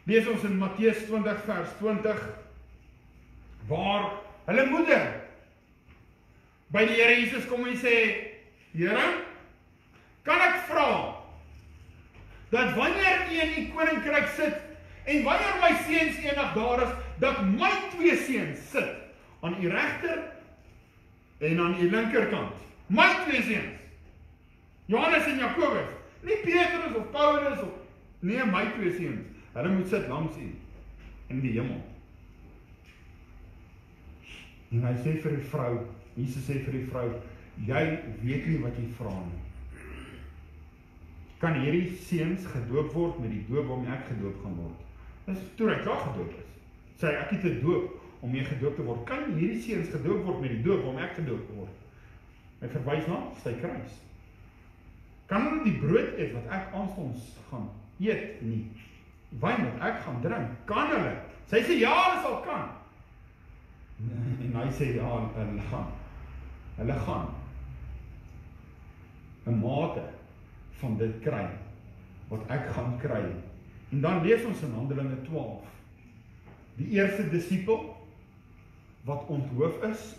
lees ons in Matteus 20 vers 20, waar hulle moeder by die Here Jesus kom en sê, Here, kan ek vra, dat wanneer u in die koninkryk sit, en wanneer my seuns eendag daar is, dat my twee seuns sit, aan u regter, en aan u linkerkant, my twee seuns, Johannes en Jakobus, nie Petrus of Paulus, of, nee, my twee seuns, hulle moet sit langs u, in die hemel. En hy sê vir die vrou, Jesus sê vir die vrou, jy weet nie wat jy vra nie. Kan hierdie seuns gedoop word met die doop waarmee ek gedoop gaan word? Dis toe hy klaar gedoop is. Sê hy, ek het te doop om mee gedoop te word. Kan hierdie seuns gedoop word met die doop waarmee ek gedoop word? Hy verwys na sy kruis. Kan hulle die brood eet wat ek aanstonds gaan eet nie? Wyn wat ek gaan drink? Kan hulle? Sy sê ja, hulle sal kan. En hy sê ja, hulle gaan. Hulle gaan 'n mate van dit kry, wat ek gaan kry. En dan lees ons in Handelinge 12, die eerste disipel, wat onthoof is,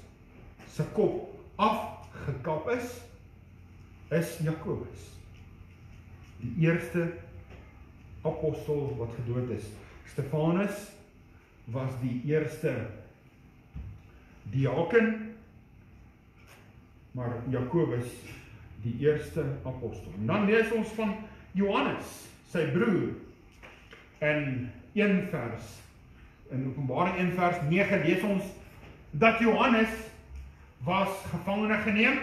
sy kop afgekap is Jakobus. Die eerste apostel wat gedood is. Stefanus was die eerste diaken, maar Jakobus die eerste apostel. En dan lees ons van Johannes, sy broer, in 1 vers, in Openbaring 1 vers 9 lees ons, dat Johannes was gevangene geneem,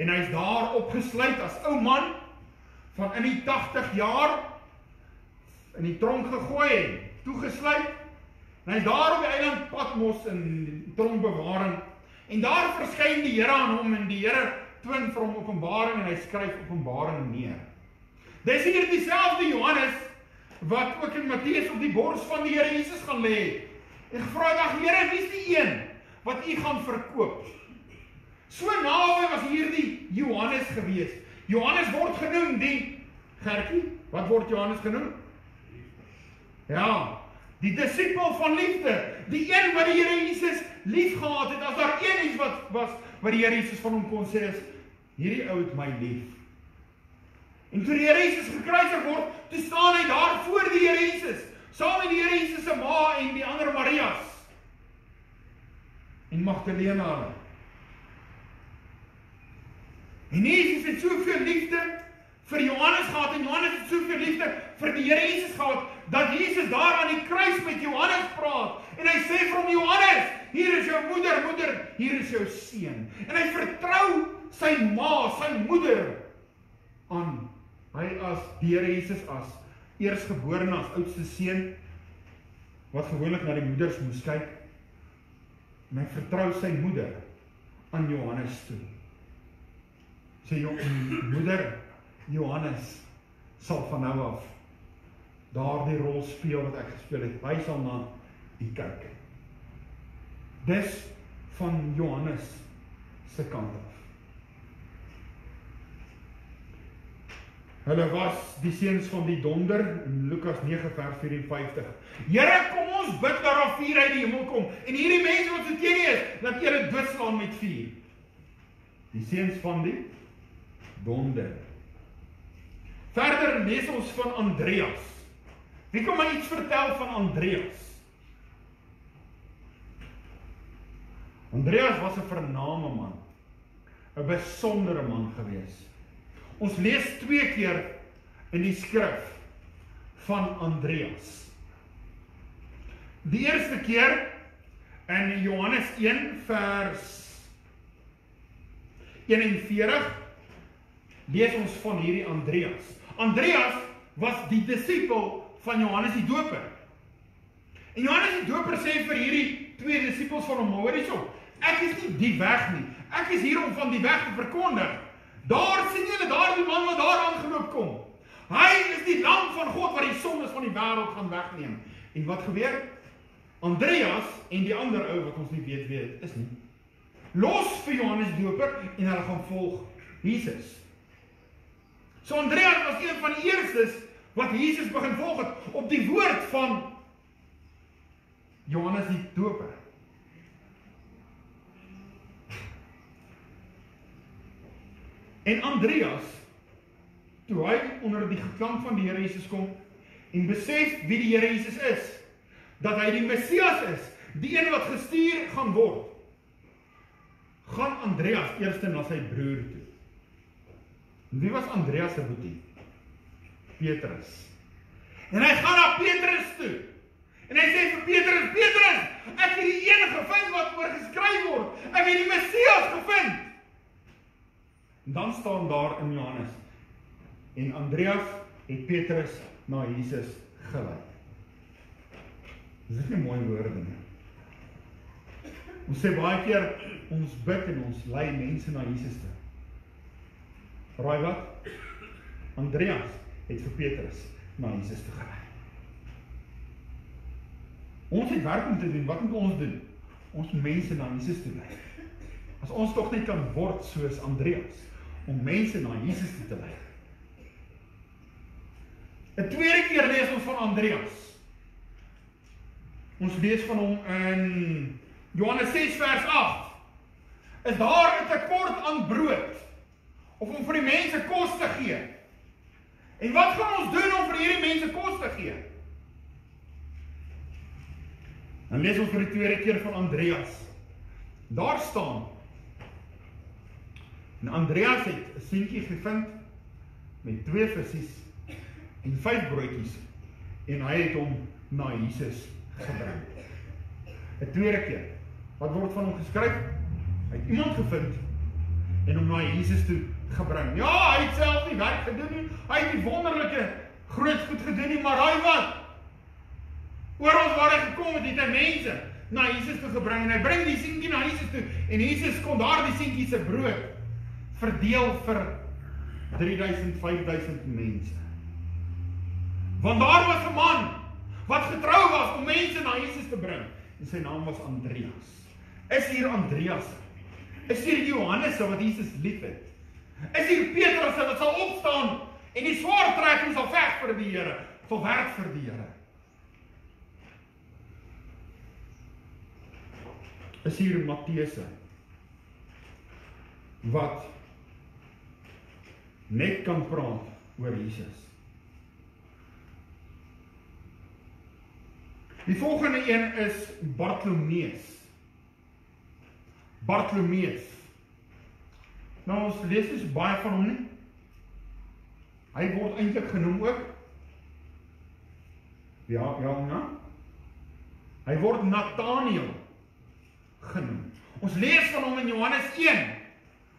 en hy is daar opgesluit as ou man, van in die 80 jaar, in die tronk gegooi en toegesluit, en hy is daar op die eiland Patmos in tronkbewaring, en daar verskyn die Here aan hom, en die Here toon vir hom Openbaring, en hy skryf Openbaring neer. Dis hier dieselfde Johannes, wat ook in Matteus op die bors van die Here Jesus gaan lê, en gevra het, Here, wie is die een, wat u gaan verkoop? So naby was hierdie Johannes gewees. Johannes word genoem, die Gertjie, wat word Johannes genoem? Ja, die disipel van liefde, die een wat die Here Jesus lief gehad het, as daar een iets wat was, wat die Here Jesus van hom kon sê is, hierdie ou het my lief. En toe die Here Jesus gekruisig word, toe staan hy daar voor die Here Jesus, saam met die Here Jesus se ma en die ander Marias, en Magdalena. En Jesus het soveel liefde vir Johannes gehad, en Johannes het soveel liefde vir die Here Jesus gehad, dat Jesus daar aan die kruis met Johannes praat, en hy sê vir hom, Johannes, hier is jou moeder, hier is jou seun, en hy vertrou sy ma, sy moeder, aan, hy as die Here Jesus as eersgeborene, as oudste seun, wat gewoonlik na die moeders moes kyk, en hy vertrou sy moeder aan Johannes toe. Sy moeder Johannes sal van nou af daardie rol speel wat ek gespeel het. Hy sal na u kyk. Dis van Johannes se kant af. Hulle was die seuns van die donder, in Lukas 9 vers 54. Here, kom ons bid dat daar vuur uit die hemel kom, en hierdie mense wat so teen U is, laat U hulle doodslaan met vuur. Die seuns van die donder. Verder lees ons van Andreas. Wie kan my iets vertel van Andreas? Andreas was 'n vername man, 'n besondere man gewees. Ons lees 2 keer in die skrif van Andreas. Die eerste keer in Johannes 1 vers 41 lees ons van hierdie Andreas. Andreas was die disipel van Johannes die Doper. En Johannes die Doper sê vir hierdie 2 disipels van hom, hoor hierso, ek is nie die weg nie, ek is hier om van die weg te verkondig. Daar sien julle daar die man wat daar aangeloop kom. Hy is die lam van God wat die sondes van die wêreld gaan wegneem. En wat gebeur? Andreas en die ander ou wat ons nie weet wie dit is nie, los vir Johannes die Doper en hulle gaan volg Jesus. So Andreas was een van die eerstes wat Jesus begin volg het op die woord van Johannes die Doper. En Andreas, toe hy onder die geklank van die Here Jesus kom en besef wie die Here Jesus is, dat hy die Messias is, die een wat gestuur gaan word, gaan Andreas eers na sy broer toe. En wie was Andreas se boetie? Petrus. En hy gaan na Petrus toe. En hy sê vir Petrus, Petrus, ek het die een gevind wat oor geskryf word. Ek het die Messias gevind. En dan staan daar in Johannes, en Andreas het Petrus na Jesus gelei. Dis nie mooi woorde nie. Ons sê baie keer, ons bid en ons lei mense na Jesus toe. Raai wat? Andreas het vir Petrus na Jesus toe gelei. Ons het werk om te doen, wat moet ons doen? Ons moet mense na Jesus toe lei. As ons tog net kan word soos Andreas, om mense na Jesus toe te lei. 'n tweede keer lees ons van Andreas. Ons lees van hom in Johannes 6 vers 8. Is daar 'n tekort aan brood, of om vir die mense kos te gee? En wat gaan ons doen om vir hierdie mense kos te gee? Dan lees ons vir die tweede keer van Andreas. Daar staan, en Andreas het 'n seentjie gevind met 2 visies en 5 broodjies, en hy het hom na Jesus gebring. 'n tweede keer, wat word van hom geskryf? Hy het iemand gevind en hom na Jesus toe gebring. Ja, hy het self nie werk gedoen nie, hy het nie wonderlike groot goed gedoen nie, maar hy wat? Oral waar hy gekom het, het hy mense na Jesus toe gebring, en hy bring die seentjie na Jesus toe, en Jesus kon daar die seentjie se brood verdeel vir 3000, 5000 mense. Want daar was 'n man wat getrou was om mense na Jesus te bring, en sy naam was Andreas. Is hier Andreas? Is hier Johannes wat Jesus lief het? Is hier Petrus wat sal opstaan en die swaard trek en sal veg vir die Here, sal werk vir die Here? Is hier Matteus wat net kan praat oor Jesus? Die volgende een is Bartolomeus. Bartolomeus. Nou ons lees nie baie van hom nie. Hy word eintlik genoem ook. Ja. Hy word Nathaniel genoem. Ons lees van hom in Johannes 1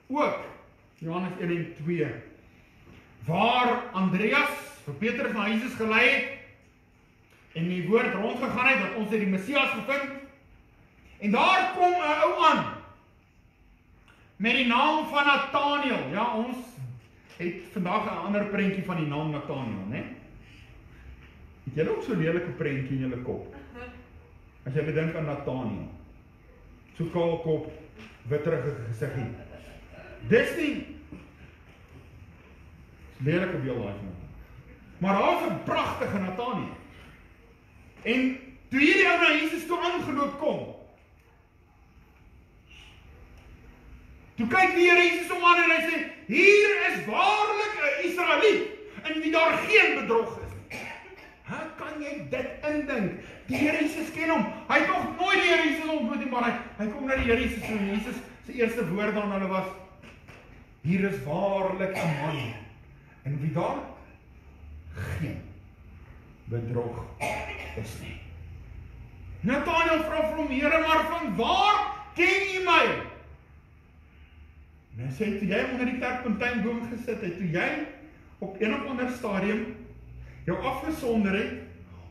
ook. Johannes 1 en 2. Waar Andreas vir Petrus na Jesus gelei het en die woord rondgegaan het dat ons het die Messias gevind. En daar kom 'n ou aan met die naam van Nathaniel. Ja, ons het vandag 'n ander prentjie van die naam Nathaniel, né? Het julle ook so 'n lelike prentjie in julle kop? As jy bedink aan Nathaniel. So kaal kop, witterige gesiggie. Dis nie lelike beeld daai van. Maar daar's 'n pragtige Nathaniel. En toe hierdie ou na Jesus toe aangeloop kom, toe kyk die Here Jesus hom aan en hy sê, hier is waarlik 'n Israeliet, in wie daar geen bedrog is nie. Hoe kan jy dit indink? Die Here Jesus ken hom. Hy het nog nooit die Here Jesus ontmoet nie, maar hy kom na die Here Jesus toe. Jesus se eerste woorde aan hulle was, hier is waarlik 'n man, in wie daar geen bedrog is nie. Nathanael vra vir hom, Here, maar van waar ken U my? En hy sê, toe jy onder die terpentynboom gesit het, toe jy op een of ander stadium jou afgesonder het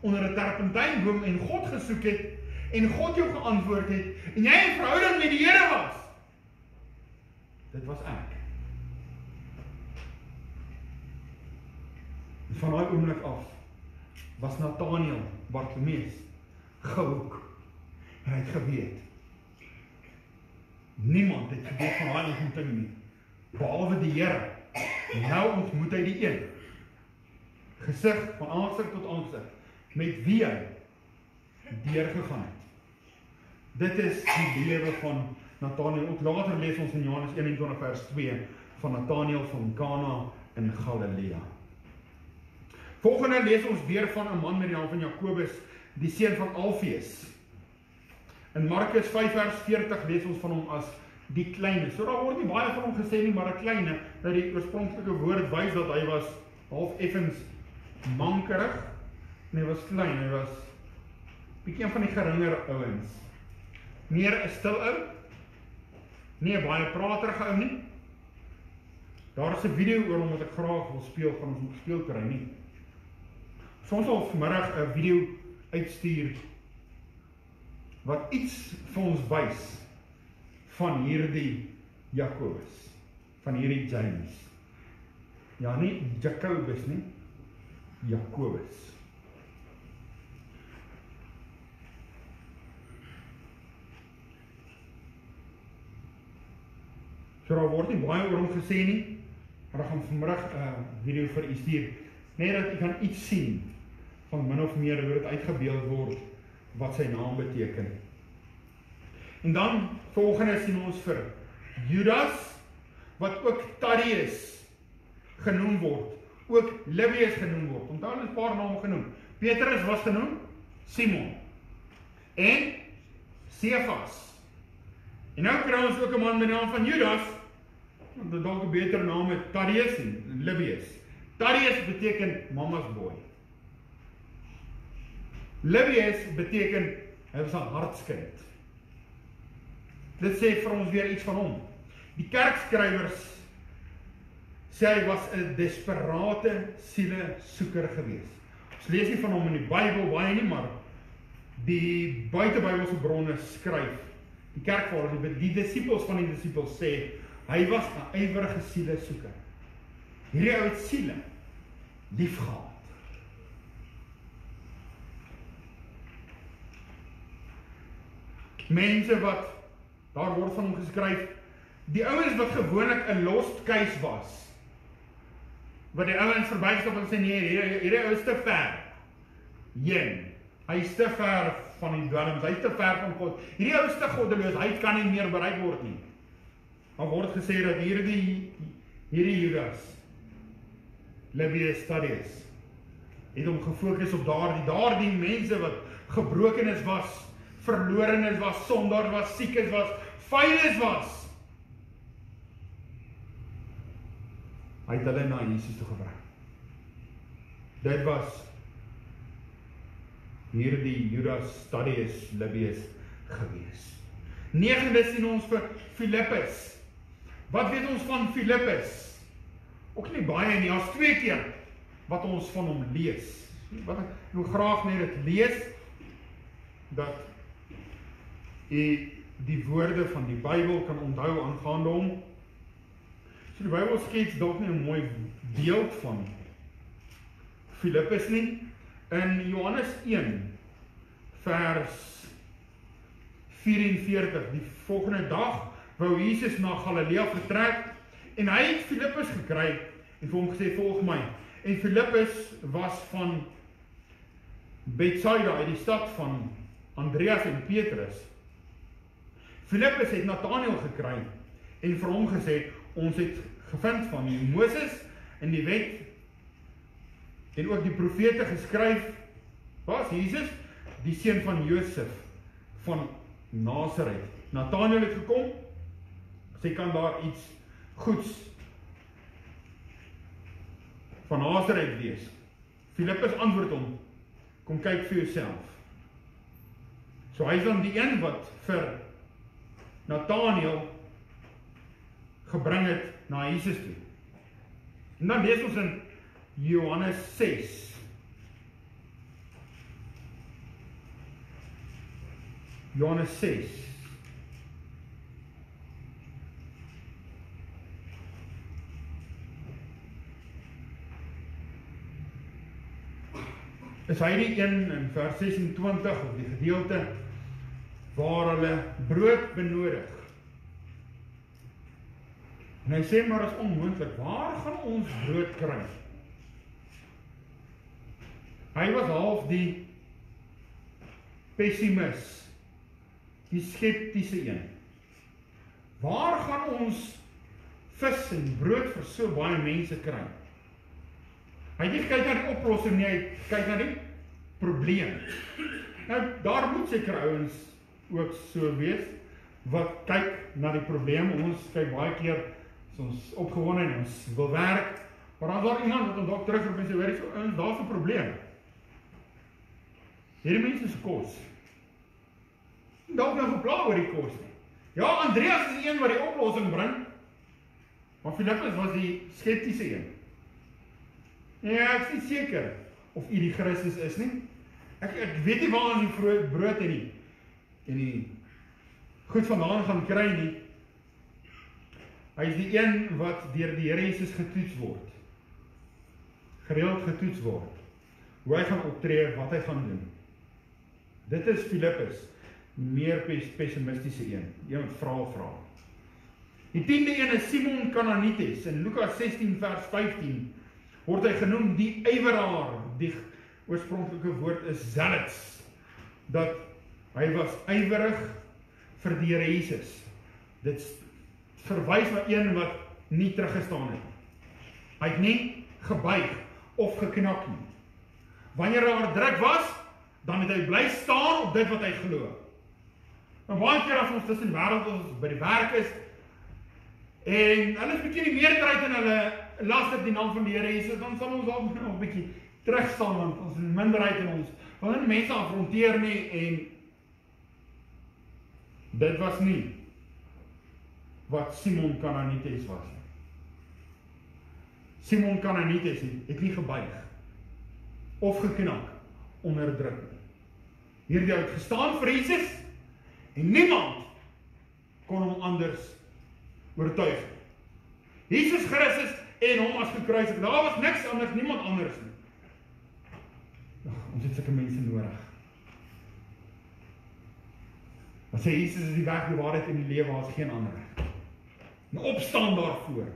onder 'n terpentynboom en God gesoek het en God jou geantwoord het en jy 'n verhouding met die Here was. Dit was ek. En van daai oomblik af was Nathanael Bartimeus gehoek. En hy het geweet. Niemand het geweet van daai ontmoeting nie, behalwe die Here. Nou ontmoet hy die een. Gesig van aansig tot aansig, met wie hy deurgegaan het. Dit is die lewe van Nathanael. Ook later lees ons in Johannes 21 vers 2 van Nathanael van Kana in Galilea. Volgende lees ons weer van 'n man met die naam van Jakobus, die seun van Alfeus. In Markus 5 vers 40 lees ons van hom as die kleine. So daar word nie baie van hom gesê nie, maar 'n kleine. Nou die oorspronklike woord wys dat hy was half effens mankerig en hy was klein. Hy was bietjie een van die geringer ouens. Meer 'n stil ou, nie 'n baie praterige ou nie. Daar is 'n video oor hom wat ek graag wil speel, gaan ons moet speel kry nie. Ons sal vanmiddag 'n video uitstuur wat iets vir ons wys van hierdie Jakobus, van hierdie James. Ja, nie Jacobus nie, Jakobus. So daar word nie baie oor hom gesê nie, maar ek gaan vanmiddag 'n video vir u stuur, net dat u kan iets sien van min of meer hoe dit uitgebeeld word wat sy naam beteken. En dan volgende sien ons vir Judas, wat ook Thaddeus genoem word, ook Lebbeus genoem word. Onthou hulle 'n paar name genoem. Petrus was genoem Simon en Cephas. En nou kry ons ook 'n man met die naam van Judas, want dalk 'n beter naam is Thaddeus en Lebbeus. Thaddeus beteken mama's boy. Lebbeus beteken hy was 'n hartskind. Dit sê vir ons weer iets van hom. Die kerkskrywers sê hy was 'n desperate sielesoeker gewees. Ons lees nie van hom in die Bybel baie nie, maar die buitebybelse bronne skryf, die kerkvaders, die disippels van die disippels sê, hy was 'n ywerige sielesoeker. Hierdie ou het siele lief gehad. Mense wat, daar word van hom geskryf, die ouens wat gewoonlik 'n lost case was, wat die ouens verbystap en sê, nee, hierdie ou is te ver, hy is te ver van die dwelms, hy is te ver van God, hierdie ou is te goddeloos, hy kan nie meer bereik word nie. Maar word gesê dat hierdie Judas, Lebbeus, Thaddeus, het hom gefokus op daardie mense wat gebrokenis was, verlorenes was, sondaar was, siekes was, vydes was. Hy het hulle na Jesus toe gebring. Dit was hierdie Judas Thaddeus Livius gewees. 9de sien ons vir Filippus. Wat weet ons van Filippus? Ook nie baie nie, as 2 keer wat ons van hom lees. Wat ek wil graag net dit lees, dat u die woorde van die Bybel kan onthou aangaande hom. So die Bybel skets dalk nie 'n mooi beeld van Filippus nie. In Johannes 1 vers 44, die volgende dag wou Jesus na Galilea vertrek en hy het Filippus gekry en vir hom gesê, volg my. En Filippus was van Bethsaida, uit die stad van Andreas en Petrus. Filippus het Nathanael gekry en vir hom gesê, ons het gevind van Moses in die wet en ook die profete geskryf, was Jesus, die seun van Josef van Nazareth. Nathanael het gekom, sy kan daar iets goeds van Nazareth wees. Filippus antwoord hom, kom kyk vir jouself. So hy is dan die een wat vir Nathanael gebring het na Jesus toe. En dan lees ons in Johannes 6. Johannes 6. Is hy die een in vers 26 of die gedeelte waar hulle brood benodig. En hy sê maar is onmoontlik, waar gaan ons brood kry? Hy was half die pessimis, die skeptiese een. Waar gaan ons vis en brood vir so baie mense kry? Hy het nie kyk na die oplossing nie, hy kyk na die probleem. Nou, daar moet seker ouens ook so wees, wat kyk na die probleem. Ons kyk baie keer, as ons opgewonde en ons wil werk, maar dan is daar iemand wat ons dalk terugroep en sê, hoor, ouens, daar is 'n probleem. Hierdie mense se kos. Dalk nou gepla oor die kos nie. Ja, Andreas is die een wat die oplossing bring, maar Filippus was die skeptiese een. Ja, ek is nie seker of u die Christus is nie. Ek weet nie waar ons die brood en die goed vandaan gaan kry nie. Hy is die een wat deur die Here Jesus getoets word. Gereeld getoets word. Hoe hy gaan optree, wat hy gaan doen. Dit is Filippus, meer pessimistiese een wat vra. Die 10de een is Simon Kananites. In Lukas 16 vers 15 word hy genoem die ywerhaar. Die oorspronklike woord is zealots. Dat hy was ywerig vir die Here Jesus. Dit verwys na een wat nie teruggestaan het. Hy het nie gebuig of geknak nie. Wanneer daar druk was, dan het hy bly staan op dit wat hy glo. En baie keer as ons tussen wêreld ons by die werk is, en hulle is bietjie die meerderheid en hulle laster die naam van die Here Jesus, dan sal ons ook nog 'n bietjie terugstaan, want ons is die minderheid in ons. Want hulle mense afronteer nie, en dit was nie wat Simon Kananites was. Simon Kananites het nie gebuig of geknak onder druk. Hierdie het gestaan vir Jesus en niemand kon hom anders oortuig. Jesus Christus en hom as gekruisig. Daar was niks anders, niemand anders nie. Ons het sulke mense nodig. Wat sê Jesus is die weg, die waarheid en die lewe, daar is geen ander weg. En opstaan daarvoor.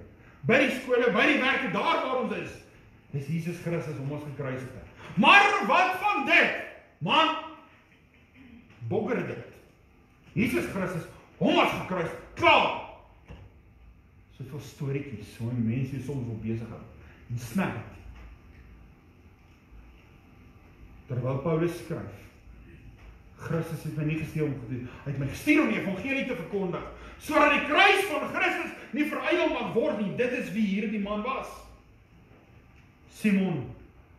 By die skole, by die werke, daar waar ons is Jesus Christus hom as gekruisig. Maar wat van dit? Man, bogger dit. Jesus Christus, hom as gekruisig, klaar! Soveel storieetjies, so mense soms op besig hou. En snap het. Terwyl Paulus skryf, Christus het my nie gestuur om gedoen, hy het my gestuur om die evangelie te verkondig, sodat die kruis van Christus nie verydel mag word nie. Dit is wie hierdie man was. Simon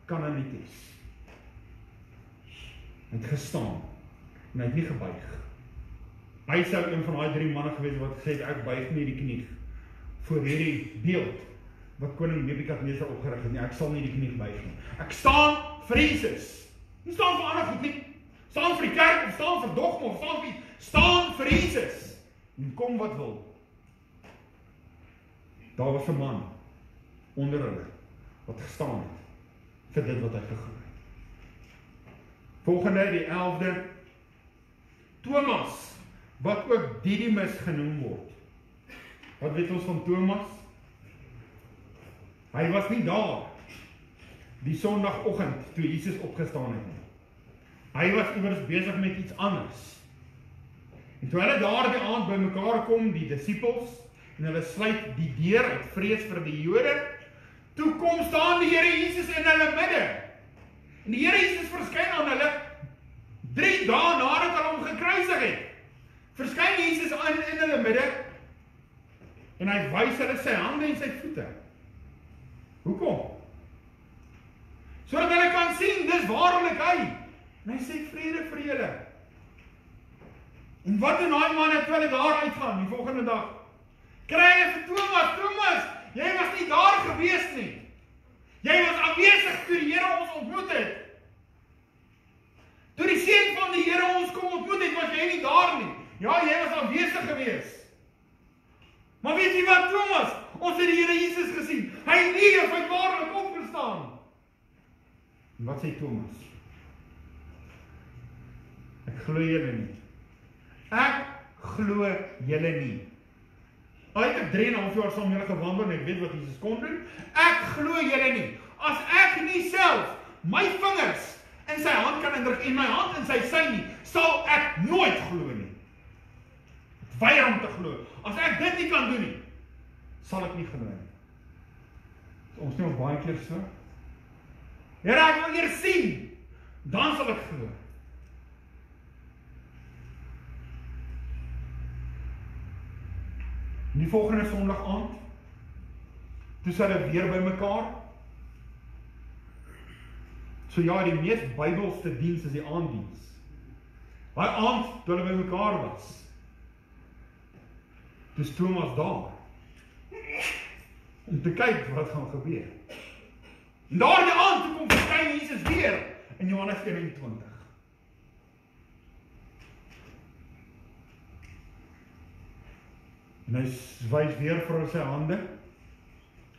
kan hy nie tes. Hy het gestaan, en hy het nie gebuig. Hy sou een van die 3 manne gewees wat gesê het, ek buig nie die knie voor hierdie beeld, wat koning Nebukadneser opgerig het nie, ek sal nie die knie buig nie. Ek staan vir Jesus. Nie staan vir ander goed nie. Staan vir die kerk, of staan vir dogma, of staan vir Jesus. En kom wat wil. Daar was 'n man onder hulle, wat gestaan het, vir dit wat hy geglo het. Volgende, die 11de, Thomas, wat ook Didymus genoem word. Wat weet ons van Thomas? Hy was nie daar, die sondagoggend, toe Jesus opgestaan het nie. Hy was iewers besig met iets anders. En toe hulle daar die aand by mekaar kom, die disippels, en hulle sluit die deur uit vrees vir die Jode, toe kom staan die Here Jesus in hulle midde. En die Here Jesus verskyn aan hulle 3 dae nadat hulle hom gekruisig het. Verskyn Jesus in hulle midde, en hy wys hulle sy hande en sy voete. Hoekom? Sodat hulle kan sien, dis waarlik hy. En hy sê vrede vir julle. En wat doen daai manne toe hulle daar uitgaan, die volgende dag? Kry hulle vir Thomas, jy was nie daar gewees nie. Jy was afwesig toe die Here ons ontmoet het. Toe die seun van die Here ons kom ontmoet het, was jy nie daar nie. Ja, jy was afwesig gewees. Maar weet jy wat, Thomas? Ons het die Here Jesus gesien. Hy leef, hy waarlik opgestaan. En wat sê Thomas? Ek glo julle nie. Ek glo julle nie. Al het ek 3,5 jaar saam julle gewandel en ek weet wat Jesus kon doen. Ek glo julle nie. As ek nie self my vingers in sy hand kan indruk en my hand in sy sy nie, sal ek nooit glo nie. Ek weier om te glo. As ek dit nie kan doen nie, sal ek nie glo nie. Ons doen baie keer so. Here, ek wil eers sien, dan sal ek glo. Die volgende Sondag aand, toe sy hulle weer by mekaar. So ja, die mees Bybelse diens is die aanddiens. Daai aand, toe hulle by mekaar was, toe is Thomas daar, om te kyk wat gaan gebeur. En daardie aand, toe kom verskyn Jesus weer, in Johannes 21. En hy wys weer vir ons sy hande.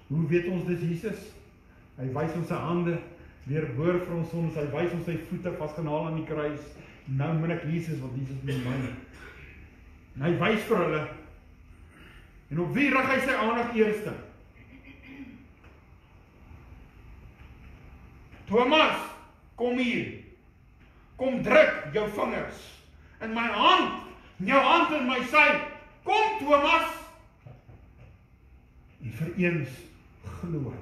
Hoe weet ons dis Jesus? Hy wys ons sy hande, weer boor vir ons sondes, hy wys ons sy voete vasgenaal aan die kruis. Nou min ek Jesus, wat Jesus met my. En hy wys vir hulle. En op wie rig hy sy aandag eerste? Thomas, kom hier. Kom druk jou vingers in my hand, jou hand in my sy. Kom Thomas. En vir eens glo hy.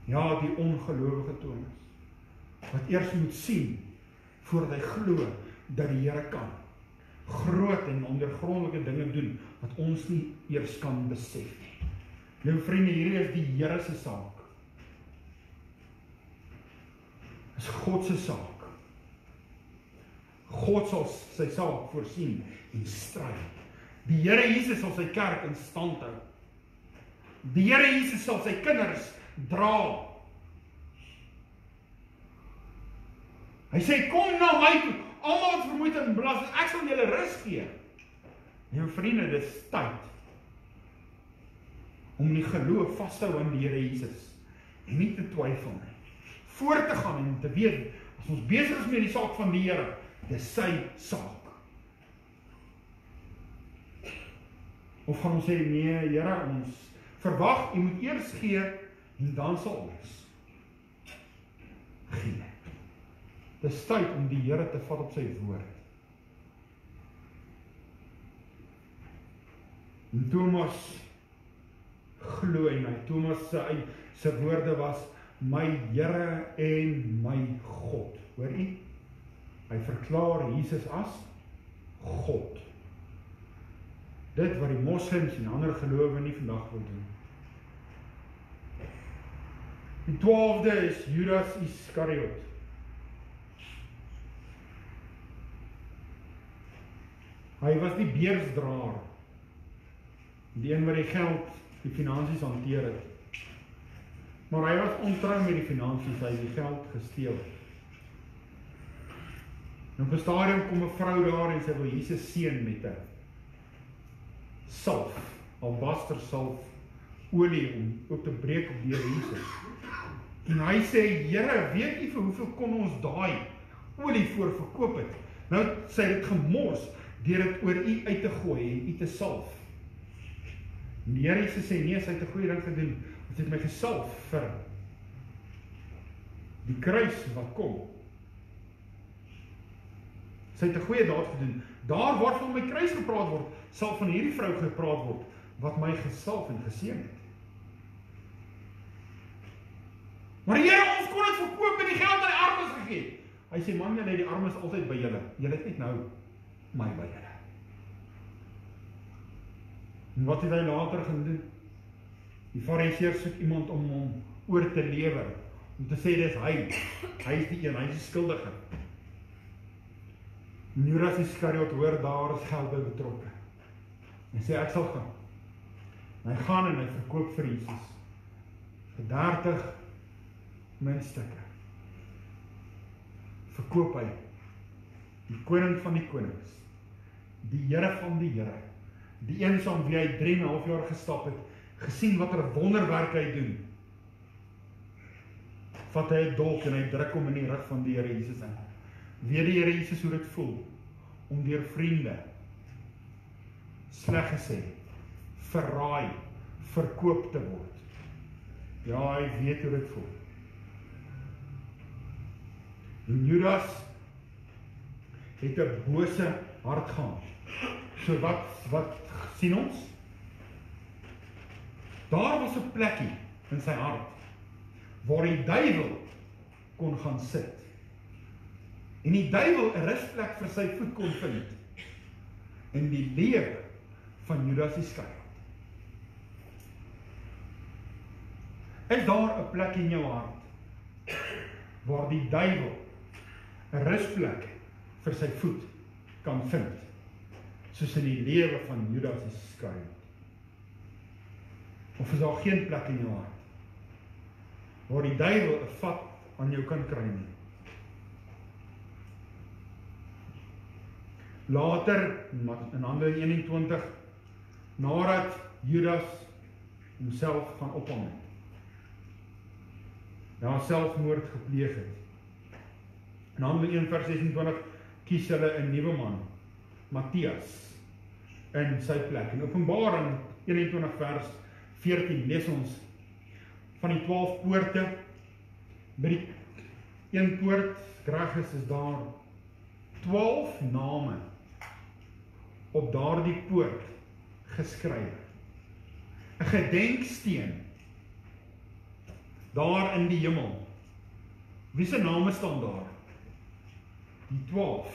Ja, die ongelowige Thomas, wat eers moet sien, voordat hy glo, dat die Here kan groot en ondergrondelike dinge doen, wat ons nie eers kan besef nie. Nou vriende, hierdie is die Here se saak. Dit is God se saak. God sal sy saak voorsien en stry. Die Here Jesus sal sy kerk in stand hou. Die Here Jesus sal sy kinders dra. Hy sê, kom na my toe, almal wat vermoeid en belas, ek sal julle rus gee. Jou vriende, dit is tyd om die geloof vas te hou aan die Here Jesus en nie te twyfel nie. Voort te gaan en te weet, as ons besig is met die saak van die Here, dit is sy saak. Of gaan ons sê, nee Here, ons verwag, u moet eers gee en dan sal ons gee. Dit is tyd om die Here te vat op sy woord. En Thomas glo in my. Thomas sy woorde was, my Here en my God. Hoor u? Hy verklaar Jesus as God. Dit wat die moslims en ander gelowe nie vandag wil doen. Die 12de is Judas Iskariot. Hy was die beursdraer, die een wat die geld, die finansies hanteer het. Maar hy was ontrou met die finansies, hy het die geld gesteel. En op 'n stadium kom 'n vrou daar en sy wil Jesus seën met 'n salf, albaster salf, olie om op te breek op die Here Jesus. En hy sê, Here, weet U vir hoeveel kon ons daai olie voor verkoop het? Nou sy het dit gemors deur dit oor U uit te gooi en U te salf. En die Here Jesus sê, nee, sy het 'n goeie ding gedoen. Sy het my gesalf vir die kruis wat kom. Sy het 'n goeie daad gedoen. Daar waarvan my kruis gepraat word, sal van hierdie vrou gepraat word, wat my gesalf en geseën het. Maar Here, ons kon dit verkoop en die geld aan die armes gegee. Hy sê, man, julle het die armes altyd by julle. Julle het net nou my by julle. En wat het hy later gedoen? Die Fariseërs soek iemand om hom oor te lewer, om te sê, dis hy is die een, hy is die skuldige. En Judas Iskariot hoor, daar is geld by betrokke. En sê, ek sal gaan. En hy gaan en hy verkoop vir Jesus. Vir 30 muntstukke. Verkoop hy die koning van die konings, die Here van die Here, die een saam wie hy 3,5 jaar gestap het, gesien wat 'n wonderwerk hy doen. Vat hy 'n dolk en hy druk hom in die rug van die Here Jesus in. Weet die Here Jesus hoe dit voel om deur vriende sleg gesê, verraai, verkoop te word. Ja, hy weet hoe dit voel. En Judas het 'n bose hart gehad. So wat sien ons? Daar was 'n plekkie in sy hart waar die duiwel kon gaan sit. En die duiwel 'n rusplek vir sy voet kon vind in die lewe van Judas Iskariot. Is daar 'n plek in jou hart waar die duiwel 'n rusplek vir sy voet kan vind, soos in die lewe van Judas Iskariot? Of is daar geen plek in jou hart waar die duiwel 'n vat aan jou kan kry nie? Later, in Handelinge 21, nadat Judas homself gaan ophang het, selfmoord gepleeg het. In Handelinge 1 vers 26 kies hulle 'n nuwe man, Matthias, in sy plek. In Openbaring 21 vers 14 lees ons van die 12 poorte. By die een poort, Gragus, is daar 12 name op daardie poort geskryf. 'n gedenksteen daar in die hemel. Wie se name staan daar? Die 12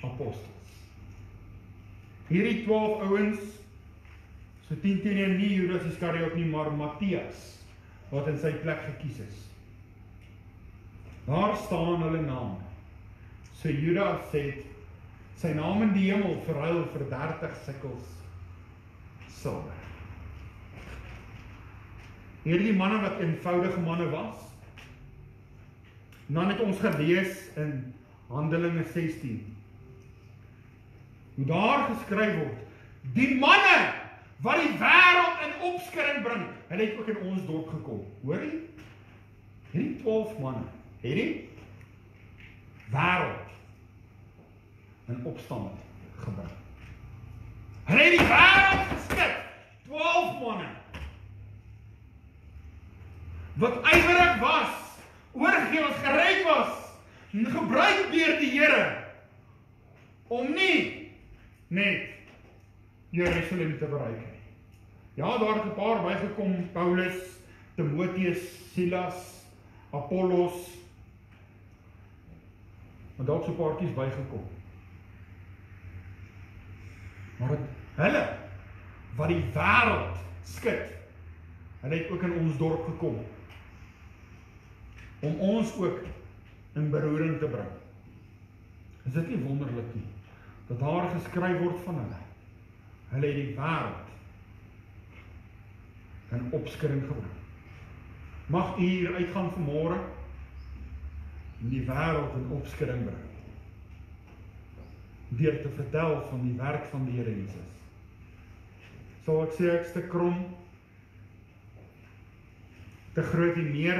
apostels. Hierdie 12 ouens, so 10 teen 1, nie Judas Iskariot nie, maar Matthias, wat in sy plek gekies is. Daar staan hulle naam. So Judas het sy naam in die hemel verruil vir 30 sikkels silwer. Hierdie manne wat eenvoudige manne was, dan het ons gelees in Handelinge 16, hoe daar geskryf word, die manne wat die wêreld in opskudding bring, hulle het ook in ons dorp gekom. Hoor jy? Hierdie 12 manne, hierdie wêreld in opstand gebring. Hulle het die wêreld geskik, 12 manne, wat ywerig was, oorgegee was, gereed was, en gebruik deur die Here, om nie net Jerusalem te bereik nie. Ja, daar het 'n paar bygekom, Paulus, Timoteus, Silas, Apollos, maar dalk so 'n paartjies bygekom. Maar hulle, wat die wêreld skud, hulle het ook in ons dorp gekom. om ons ook in beroering te bring. Is dit nie wonderlik nie, dat daar geskryf word van hulle? Hulle het die wêreld in opskudding gebring. Mag u hier uitgaan vanmôre en die wêreld in opskudding bring, deur te vertel van die werk van die Here Jesus. Sal ek sê ek's te krom, te groot die meer,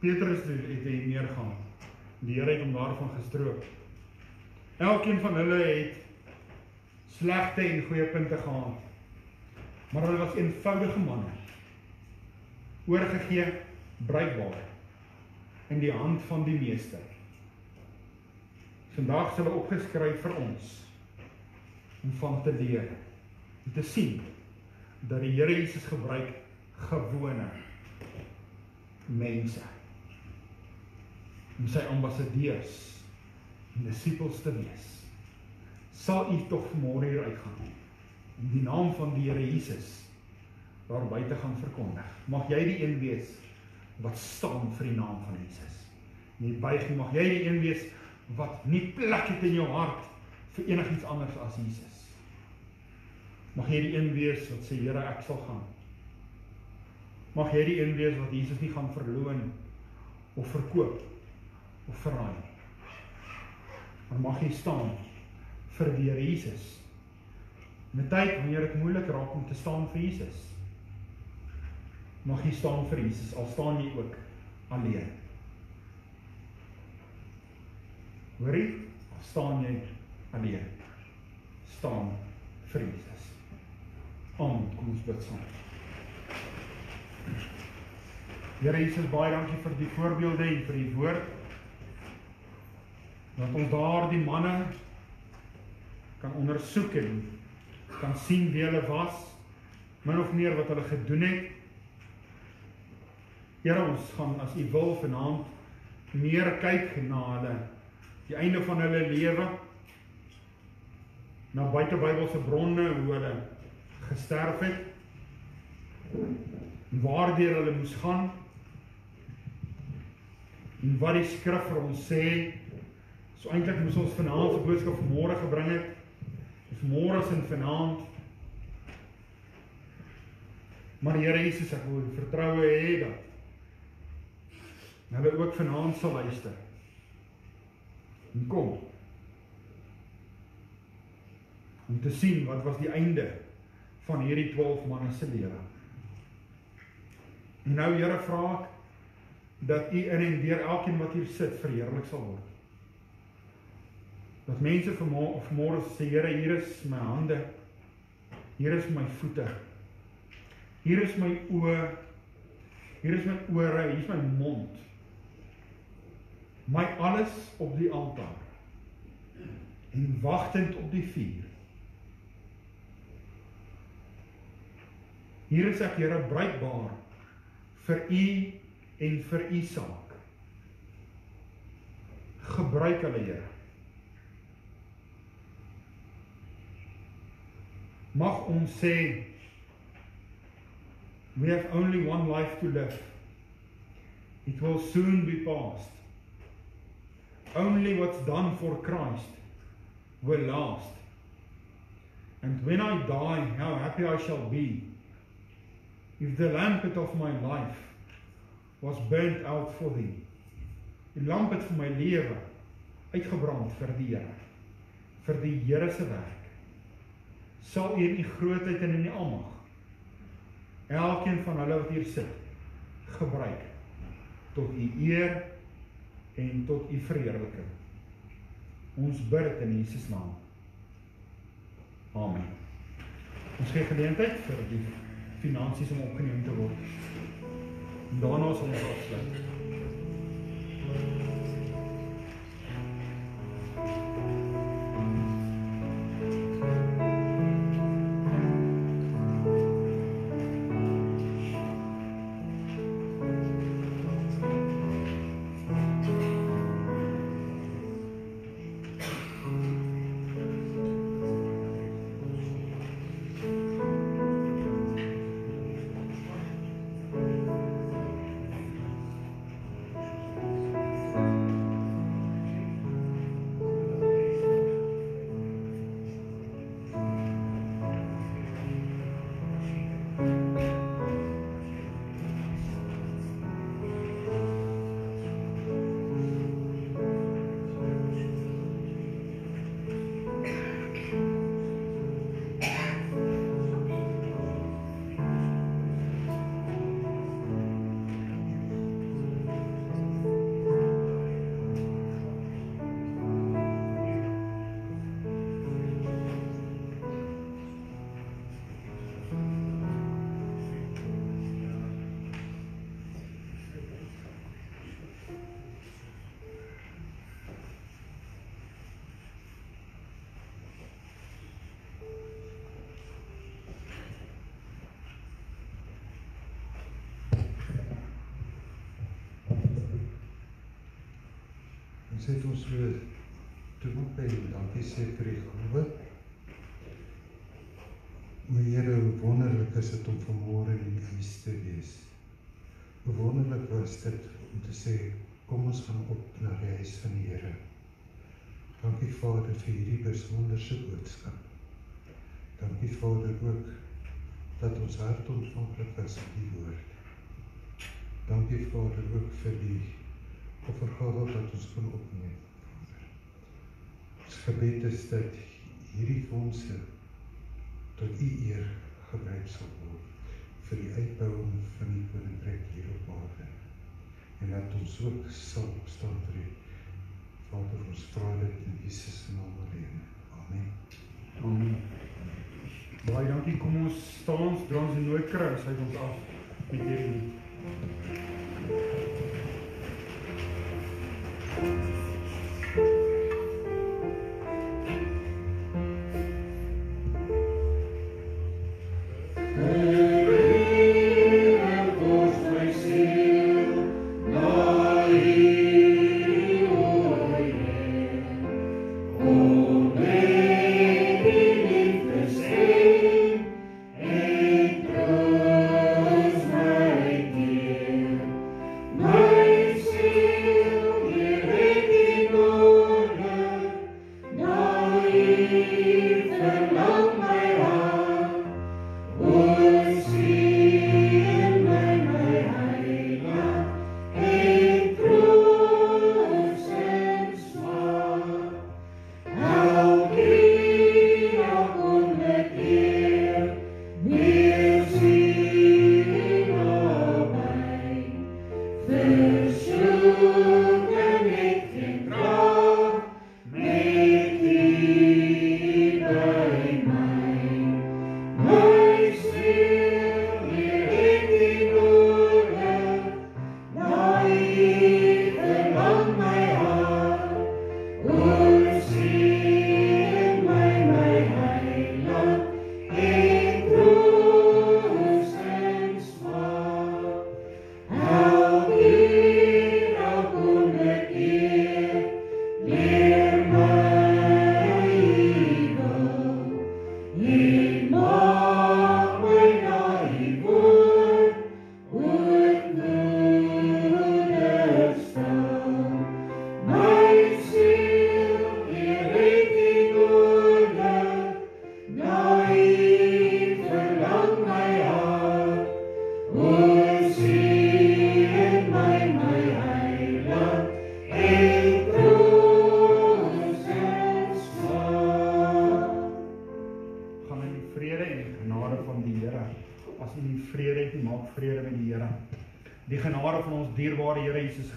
Petrus het die meer gaan, die Here het hom daarvan gestroop. Elkeen van hulle het slegte en goeie punte gehad, maar hulle was eenvoudige manne, oorgegee, bruikbaar, in die hand van die Meester. Vandag is hulle opgeskryf vir ons, om van te leer, en te sien, dat die Here Jesus gebruik gewone mense, om sy ambassadeurs en disciples te wees. Sal u tog vanmôre hier uitgaan, in die naam van die Here Jesus, daar buite gaan verkondig. Mag jy die een wees, wat staan vir die naam van Jesus. Nie buig, mag jy die een wees, wat nie plek het in jou hart, vir enigiets anders as Jesus. Mag jy die een wees, wat sê, Here, ek sal gaan. Mag jy die een wees, wat Jesus nie gaan verloon, of verkoop, of verraai. Maar mag jy staan, vir die Here Jesus. In 'n tyd, wanneer dit moeilik raak om te staan vir Jesus, mag jy staan vir Jesus, al staan jy ook alleen. Hoorie, al staan jy alleen. Staan vir Jesus. Amen, kom ons bid saam. Here Jesus, baie dankie vir die voorbeelde en vir die woord, dat ons daar die manne kan ondersoek en kan sien wie hulle was, min of meer wat hulle gedoen het. Here, ons gaan as u wil vanaand meer kyk na hulle, die einde van hulle lewe, na buitebybelse bronne, hoe hulle gesterf het, en waardeur hulle moes gaan, en wat die skrif vir ons sê. So eintlik moes ons vanaand se boodskap vanmôre gebring het, vanmôre en vanaand. Maar Here Jesus, ek wil vertroue hê dat hulle ook vanaand sal luister. En kom, om te sien wat was die einde van hierdie 12 manne se lewe. En nou Here, vra ek dat u in en deur elkeen wat hier sit verheerlik sal word. Dat mense vanmôre sê, Here, hier is my hande, hier is my voete, hier is my oë, hier is my ore, hier is my mond, my alles op die altaar, en wagtend op die vuur. Hier is ek, Here, bruikbaar vir u en vir u saak. Gebruik hulle, Here. Mag ons sê, we have only one life to live. It will soon be past. Only what's done for Christ will last. And when I die, how happy I shall be, if the lampet of my life was burnt out for thee. Die lampet van my lewe uitgebrand vir die Here, vir die Here se werk. Sal u in die grootheid en in die almag elkeen van hulle wat hier sit gebruik tot u eer en tot u verheerliking. Ons bid dit in Jesus naam. Amen. Ons gee geleentheid vir die finansies om opgeneem te word. En daarna sal ons afsluit. het ons so toe op en dankie sê vir die gawe. Maar Here, hoe wonderlik is dit om vanmôre in die huis te wees. Hoe wonderlik was dit om te sê, kom ons gaan op na die huis van die Here. Dankie Vader vir hierdie besonderse boodskap. Dankie Vader ook dat ons hart ontvanklik was vir die woord. Dankie Vader ook vir die offergawe wat ons kan opneem. Ons gebed is dat hierdie fondse tot U eer gebruik sal word vir die uitbouing van die koninkryk hier op aarde. En dat ons ook sal opstaan vir U. Vader, ons vra dit in Jesus se naam alleen. Amen. Amen. Baie dankie, kom ons staan, dra ons nooit kry, sluit ons af met hierdie lied.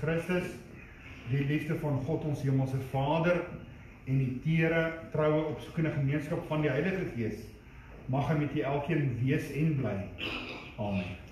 Christus, die liefde van God ons Hemelse Vader en die teere, troue, opsoekende gemeenskap van die Heilige Gees mag hy met julle elkeen wees en bly. Amen.